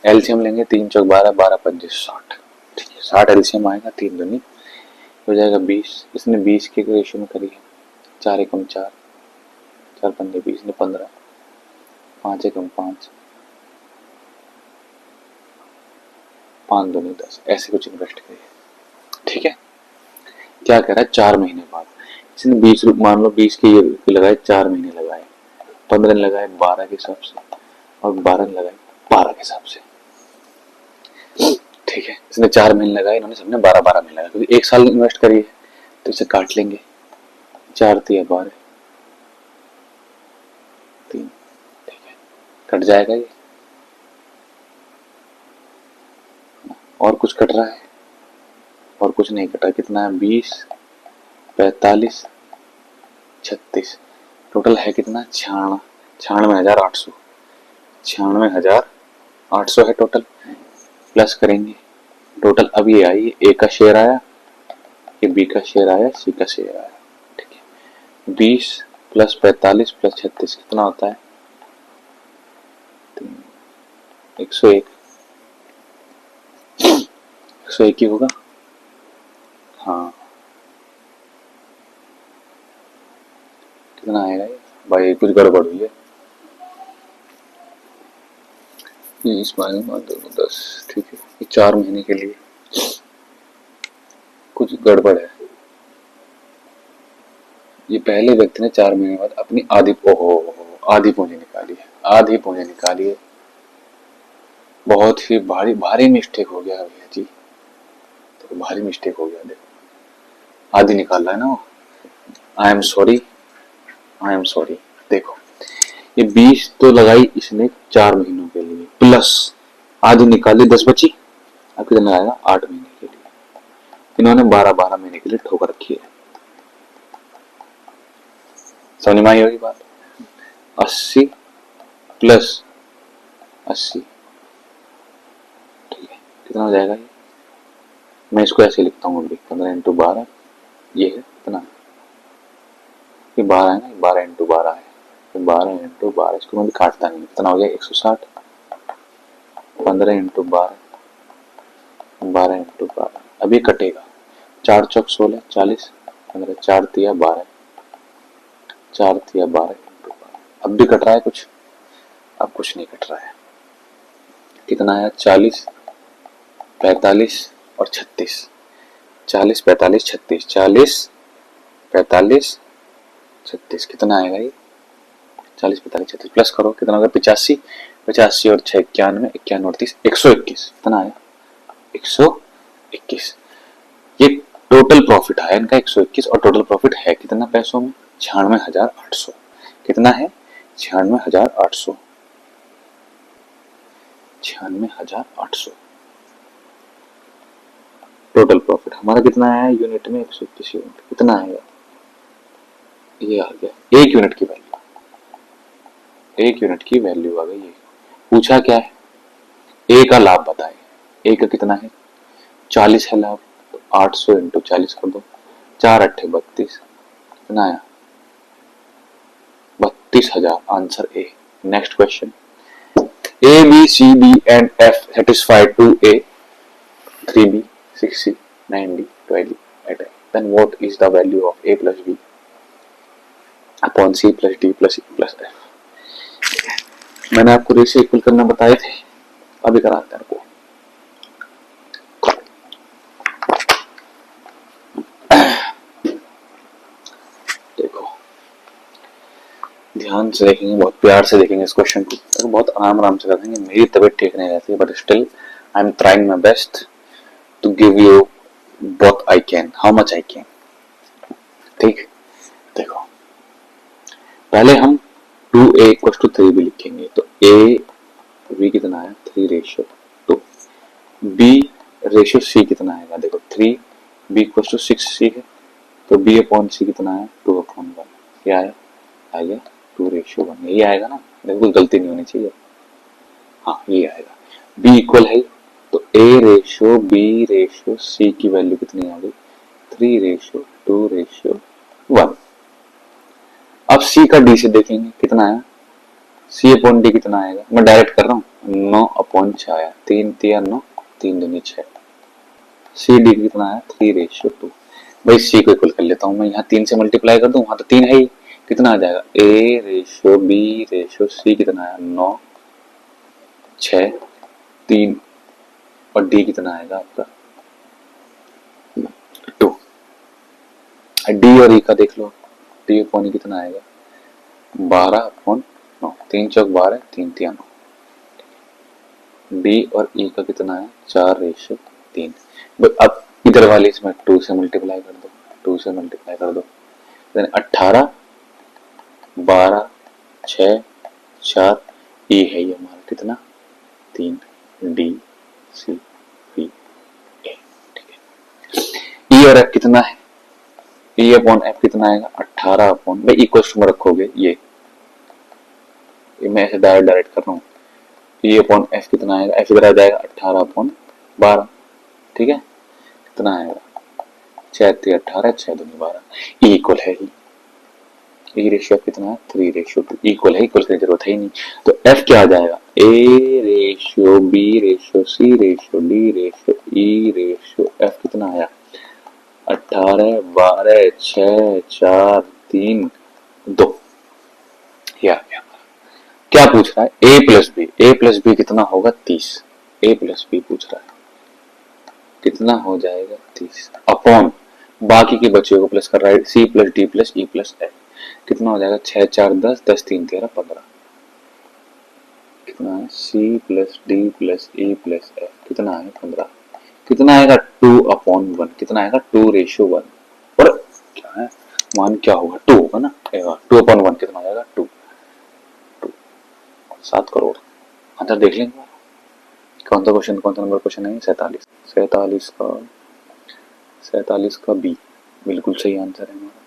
एलसीएम लेंगे 3 चौक 12, 12 पंजे 60, ठीक है 60 एलसीएम आएगा, 3 दूनी हो जाएगा 20, इसने 20 के रेशियो में करी है, 4 एकम 4, 4 पंजे 20 ने 15, 5 एकम 5, 5 दूनी 10, ऐसे कुछ इन्वेस्ट करिए। ठीक है, क्या कह रहा है 4 महीने बाद, इसने 20 मान लो 20 के लगाए, 4 महीने लगाए, 15 लगाए 12 के हिसाब से और 12 लगाए 12 के हिसाब से। ठीक है, इसने 4 महीने लगाए, इन्होंने सबने 12-12 महीने लगाए, क्योंकि 1 साल इन्वेस्ट करिए तो इसे काट लेंगे, 4 × 12 3, ठीक है कट जाएगा ये, और कुछ कट रहा है और कुछ नहीं कटा, कितना है 20, 45, 36, टोटल है कितना 96,800, 96,800 है टोटल, प्लस करेंगे टोटल। अब ये आई, ए का शेयर आया, ये बी का शेयर आया, सी का शेयर आया, ठीक है 20 + 45 + 36 कितना होता है 101, 101 ही होगा, हाँ कितना आएगा ये भाई, कुछ गड़बड़ हुई है, 20 - 10, ठीक है ये 4 महीने के लिए कुछ गड़बड़ है। ये पहले व्यक्ति ने 4 महीने बाद अपनी आधी पूंजी निकाली है, आधी पूंजी निकाली है, बहुत ही भारी मिस्टेक हो गया भैया जी, तो भारी मिस्टेक हो गया, देखो आधी निकाल रहा है ना वो, आई एम सॉरी। देखो ये 20 तो लगाई इसने 4 महीनों के लिए, प्लस आधी निकाली 10 बची, अब कितना लगाएगा 8 महीने के लिए, इन्होंने 12-12 महीने के लिए ठोक रखी है, समझ में आई होगी बात। 80 + 80, ठीक है कितना हो जाएगा ये, मैं इसको ऐसे लिखता हूँ अभी 15 × 12, ये है कितना, ये 12 है ना, 12 × 12 है, 12 × 12, इसको मैं भी काटता नहीं, कितना हो गया 160, 15 × 12, 12 × 12, अब ये कटेगा, 4 चौक 16, 40, 15, 4 × 12, 4 × 12 × 12, अब भी कट रहा है कुछ, अब कुछ नहीं कट रहा है, कितना है 40, 45 और 36, 40, 45, 36, 40, 45, 36 कितना आएगा ये 40, 45, 36 प्लस करो कितना होगा 85, 85 और 6 91, 91 और 30 121, कितना आया 121। ये टोटल प्रॉफिट आया इनका 121, और टोटल प्रॉफिट है कितना पैसों में 96,800, कितना है 96,800, 96,800 टोटल प्रॉफिट हमारा कितना आया यूनिट में 121 यूनिट, कितना आएगा ये आ गया 1 यूनिट की वैल्यू, 1 यूनिट की वैल्यू आ गई। ये पूछा क्या है ए का लाभ बताए, ए का कितना है 40 है लाभ, तो 800 इंटू 40 कर दो, 4×8 = 32, कितना आया 32,000, answer A. Next question, A B C D and F satisfied to A 3b 6c 9d 12 at a, then what is the value of a plus b upon c plus d plus e plus f। मैंने आपको ratio equal करना बताए थे, अभी कराते हैं आपको। देखो ध्यान से देखेंगे, बहुत प्यार से देखेंगे इस क्वेश्चन को, तो बहुत आराम से कर देंगे। मेरी तबीयत ठीक नहीं रहती, but still I am trying my best to give you what I can, how much I can। ठीक, देखो पहले हम 2a = 3b लिखेंगे, तो a b कितना है 3:2, b रेशियो c कितना आएगा, देखो 3b = 6c है, तो b/c कितना है 2/1, क्या आया, आ गया 2:1, यही आएगा ना, देखो कोई गलती नहीं होनी चाहिए, हाँ ये आएगा। b इक्वल है, तो a/b/c की वैल्यू कितनी आ गई 3:2:1। अब c का d से देखेंगे कितना आया, c/d कितना आएगा, मैं डायरेक्ट कर रहा हूँ, 9/6 आया, 3×3 = 9, 3×2 = 6, cd कितना आया 3:2। भाई c को इक्वल कर लेता हूँ मैं, यहाँ 3 से मल्टीप्लाई कर दूं, वहां तो 3 है ही, कितना आ जाएगा a/b/c कितना आया 9, 6, 3 और d कितना आएगा आपका 2। d और e का देख लो, d/e कितना आएगा 12/9, 3×4 = 12, 3×3 = 9। d और e का कितना है 4:3। अब इधर वाले इसमें 2 से मल्टीप्लाई कर दो, 2 से मल्टीप्लाई कर दो, 18, 12, 6, 4, e है ये हमारा कितना 3, d c b a, ठीक है। e और f कितना है, e/f कितना आएगा 18 भाई इक्वल में रखोगे, ये मैं ऐसे डायरेक्ट कर रहा हूँ, e/f कितना आएगा, f इधर आ जाएगा 18/12, ठीक है, कितना आएगा 6×3 = 18, 6×2 = 12, e इक्वल है ही, e रेशियो कितना है 3:2, इक्वल है, इक्वल की जरूरत है ही नहीं, तो f क्या आ जाएगा a/b/c/d/e/f कितना आया 18, 12, 6, 4, 3, 2, ये आ गया। क्या पूछ रहा है a+b कितना होगा 30, a+b पूछ रहा है कितना हो जाएगा 30 अपॉन बाकी के बच्चों को प्लस कर रहा है c+d+e+f, कितना हो जाएगा 6×4 = 10, 10×3 = 13, कितना है c+d+e+f कितना है 15, कितना आएगा 2/1, कितना आएगा 2:1, और क्या है मान क्या होगा 2 होगा ना, 2/1 कितना आएगा 2, 7 करोड़। आंसर देख लेंगे, कौन सा क्वेश्चन, कौन सा नंबर क्वेश्चन है 47 का बी, बिल्कुल सही आंसर है हमारा,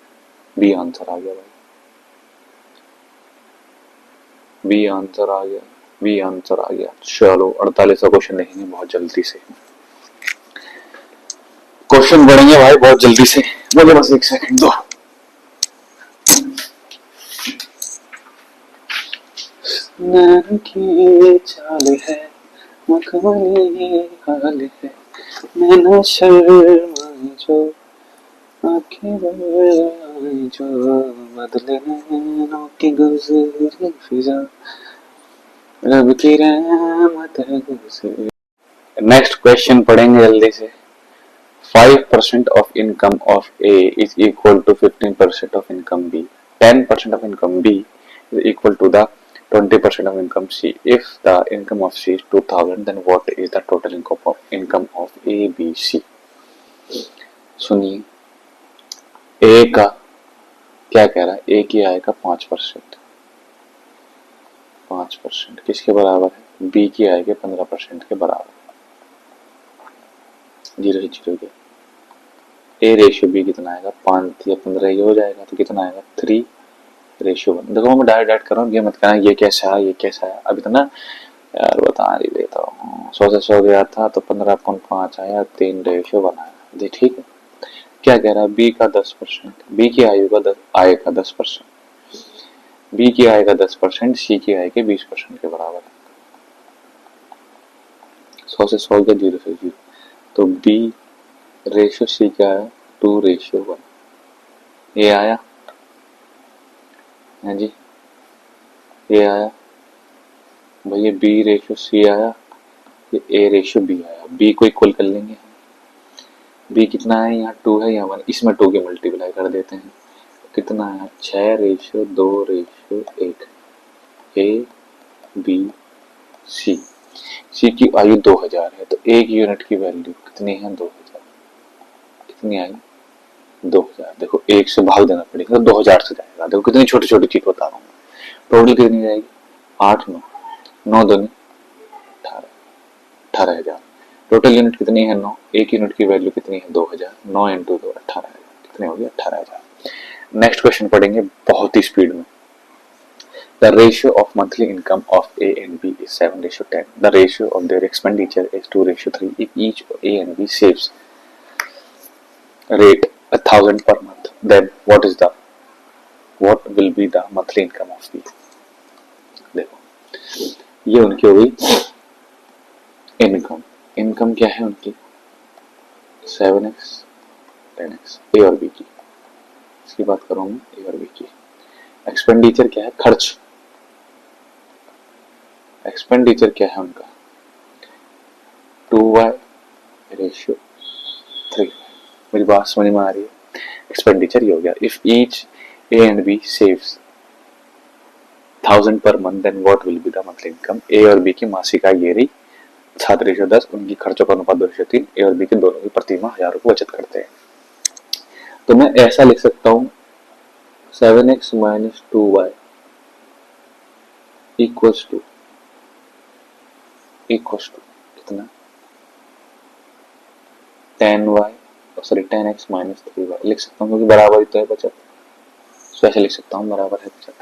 बी आंसर आ गया भाई, बी आंसर आ गया, बी आंसर आ गया। चलो 48 का क्वेश्चन देखेंगे बहुत जल्दी से, क्वेश्चन बढ़ेंगे भाई बहुत जल्दी से, मुझे बस 1 सेकंड दो। की चाल है मखमली हाल है, मैं न शर्माई जो आंखें बरआई जो, बदले नैनों की गुजरी फिजा, रब की रहमत है गुजरी। नेक्स्ट क्वेश्चन पढ़ेंगे जल्दी से। 5% of income of A is equal to 15% of income B. 10% of income B is equal to the 20% of income C. If the income of C is 2000, then what is the total income of A, B, C? सुनिए, A का क्या कह रहा है, A की आएगा 5%, 5% किसके बराबर है, B की आएगी 15% के बराबर, 0 से 0 गया। a/b कितना आएगा 5 या 15 ये हो जाएगा, तो कितना आएगा 3:1। देखो मैं डायरेक्ट कर रहा हूँ, ये मत कहना ये कैसा है ये कैसा है, अभी तो ना यार बता नहीं देता हूँ। 100 से 100 गया था तो 15.5 आया, 3 बनाया जी। ठीक है, क्या कह रहा है? बी का 10%, बी की आयु का आय का 10%, बी की आय का 10% सी की आय के 20% के बराबर है। 100 से 100 का 0 से 0, तो बी रेशो सी क्या है? 2:1। ये आया है जी, ये आया भैया, बी रेशो सी आया, ये ए रेशो बी आया। बी को इक्वल कर लेंगे, बी कितना है? यहाँ 2 है, यहाँ 1, इसमें 2 के मल्टीप्लाई कर देते हैं। कितना है? 6:2:1। ए बी सी, सी की आयु 2000 है, तो एक यूनिट की वैल्यू कितनी है? 2000। कितनी आई? 2000। देखो एक से भाग देना पड़ेगा तो 2000 से जाएगा। देखो कितनी छोटी छोटी चीज बता रहा हूँ। टोटल कितनी जाएगी? 8 9 9 दूनी 18, 18,000। टोटल यूनिट कितनी है? 9। एक यूनिट की वैल्यू कितनी है? 2000। 9 × 2 18,000। कितने हो गए? 18,000। नेक्स्ट क्वेश्चन पढ़ेंगे बहुत ही स्पीड में। The ratio of monthly income of A and B is 7:10. The ratio of their expenditure is 2:3. If each A and B saves rate 1,000 per month, then what will be the monthly income of B? देखो ये उनकी हो गई income. Income क्या है उनकी? 7x 10x। ए और B की, इसकी बात करूं मैं, ए और बी की। एक्सपेंडिचर क्या है? खर्च। एक्सपेंडिचर क्या है उनका? 2y/3। मेरी बात समझ में आ रही है? एक्सपेंडिचर ये हो गया। If each A and B saves 1,000 per month, then what will be the monthly income? A और बी की मासिक आय ये रही 7:10, उनकी खर्चों का अनुपात 2:3। ए और बी के दोनों की प्रति माह 1000 रुपये बचत करते हैं। तो मैं ऐसा लिख सकता हूँ 7x - 2y इक्वल्स टू कितना? 10x - 3y लिख सकता हूँ, क्योंकि बराबर ही तो है बचत। तो ऐसे लिख सकता हूँ बराबर है बचत।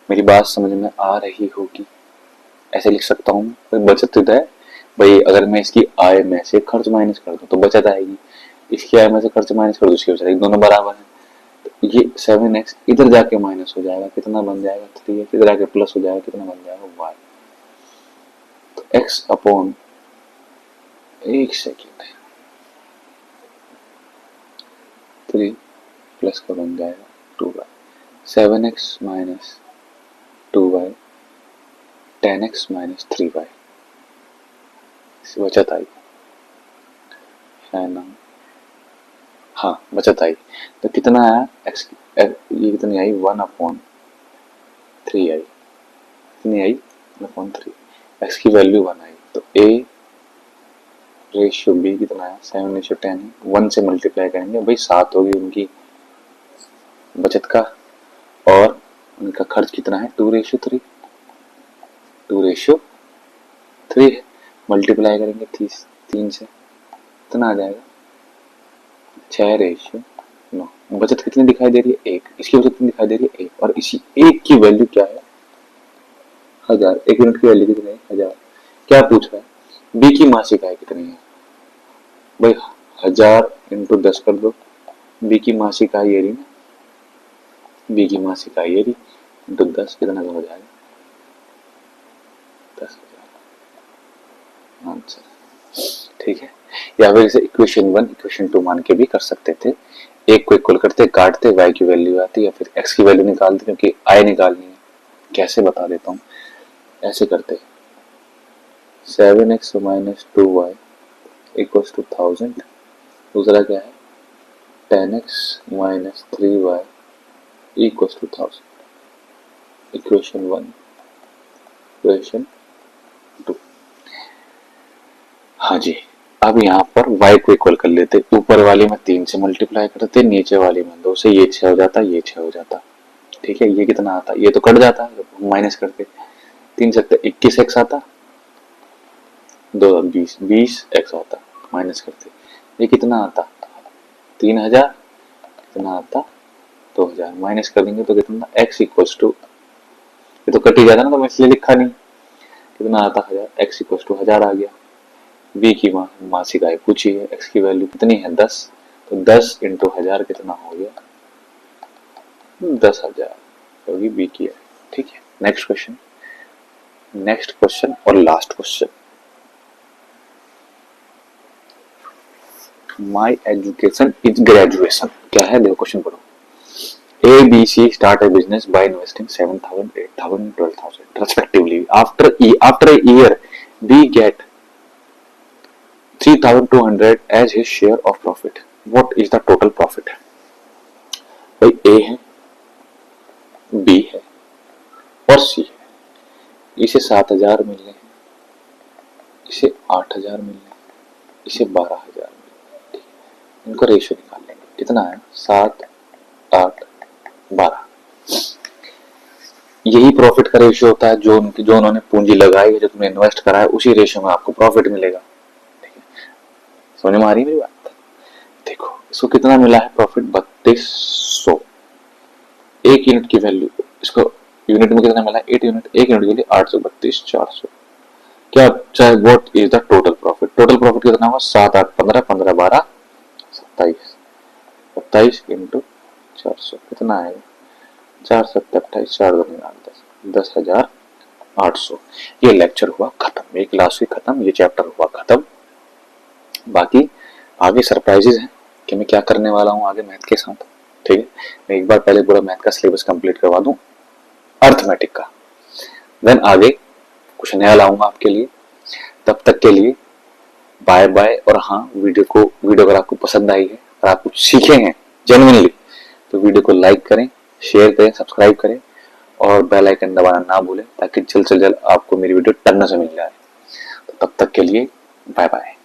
मेरी बात समझ में आ रही होगी? ऐसे लिख सकता हूँ, बचत तो है भाई। अगर मैं इसकी आय में से खर्च माइनस कर दूं तो बचत आएगी, इसकी आय में से खर्च माइनस कर दूं इसकी बचत आएगी, दोनों बराबर है। तो ये 7x इधर जाके माइनस हो जाएगा, कितना बन जाएगा? 3x। इधर आके प्लस हो जाएगा, कितना बन जाएगा? y। तो x अपॉन, एक सेकेंड, 3 प्लस का बन जाएगा 2y। 7x - 2y 10x - 3y, बचत आई है ना? हाँ बचत आई। तो कितना आया? x ये कितनी आई? 1/3 आई। कितनी आई? 1/3। x की वैल्यू 1 आई, तो a रेशियो b कितना है? 7:10 है। 1 से मल्टीप्लाई करेंगे भाई, 7 होगी उनकी बचत का, और उनका खर्च कितना है? 2:3। 2:3 मल्टीप्लाई करेंगे 3 से, कितना आ जाएगा? 6:9। बचत कितनी दिखाई दे रही है? 1। इसकी बचत कितनी दिखाई दे रही है? 1। और इसी 1 की वैल्यू क्या है? 1000। 1 यूनिट की वैल्यू कितनी है? 1000। क्या पूछ रहा है? बी की मासिक आय कितनी है भाई? 1000 × 10 कर दो। बी की मासिक आय ये रही ना, बी की मासिक आय ये रही, × 10 कितना हो जाएगा? 10,000 आंसर। ठीक है, या फिर इसे इक्वेशन 1 इक्वेशन 2 मान के भी कर सकते थे। एक को इक्वल करते, काटते, y की वैल्यू आती, या फिर x की वैल्यू निकालते, क्योंकि i निकालनी है। कैसे बता देता हूँ, ऐसे करते 7x - 2y इक्वल्स टू 1000। दूसरा क्या है? 10x - 3y equals to 1000। Equation 1 equation 2। हाँ जी, अब यहाँ पर y को इक्वल कर लेते। ऊपर वाली में 3 से मल्टीप्लाई करते, नीचे वाली में 2 से। ये 6 हो जाता, ये 6 हो जाता। ठीक है, ये कितना आता? ये तो कट जाता, माइनस करते 3 सकते 21x आता, 2 20 20x आता, माइनस करते ये कितना आता? 3000। कितना आता? 2000। माइनस कर देंगे तो कितना? x इक्वल्स टू, ये तो कट ही जाता ना, तो मैं इसलिए लिखा नहीं। कितना आता 1000, x इक्वल टू 1000 आ गया। b की मासिक आय पूछी है, x की वैल्यू कितनी है 10, तो 10 इंटू 1000 कितना हो गया 10,000 होगी b की आय। ठीक है, नेक्स्ट क्वेश्चन और last question. My education is graduation, क्या है देखो क्वेश्चन पढ़ो। A, B, C start a business by investing 7,000, 8,000, 12,000 respectively. After a year, B get 3,200 as his share of profit. What is the total profit? भाई A है, B है और C है। इसे 7,000 मिल रहे, इसे 8,000 मिल रहे, इसे 12,000 मिल रहे। इनका रेशियो निकाल लेंगे, कितना है 7, 8, 12। यही प्रॉफिट का रेशियो होता है, जो उन्होंने पूंजी लगाई है, जो तुमने इन्वेस्ट करा है, उसी रेशियो में आपको प्रॉफिट मिलेगा। ठीक है, समझ में आ रही है मेरी बात? देखो इसको कितना मिला है प्रॉफिट 3200, एक यूनिट की वैल्यू, इसको यूनिट में कितना मिला है 8 यूनिट, एक यूनिट के लिए 832 400। क्या चाहे what is the total profit? Total profit कितना होगा 7, 8, 15, 15, 12, 27, 27 इंटू 400 कितना आएगा 4, 7, 28, 4, 2, 10, 10,800। ये लेक्चर हुआ खत्म, ये क्लास हुई खत्म, ये चैप्टर हुआ खत्म। बाकी आगे सरप्राइजेज हैं कि मैं क्या करने वाला हूँ आगे मैथ के साथ। ठीक है, मैं एक बार पहले पूरा मैथ का सिलेबस कंप्लीट करवा दूं अर्थमेटिक का, देन आगे कुछ नया लाऊंगा आपके लिए। तब तक के लिए बाय बाय। और हाँ, वीडियो अगर आपको पसंद आई है और आप कुछ सीखे हैं जेन्युइनली, तो वीडियो को लाइक करें, शेयर करें, सब्सक्राइब करें और बेल आइकन दबाना ना भूलें, ताकि जल्द से जल्द आपको मेरी वीडियो टन्नों से मिल जाए। तो तब तक के लिए बाय बाय।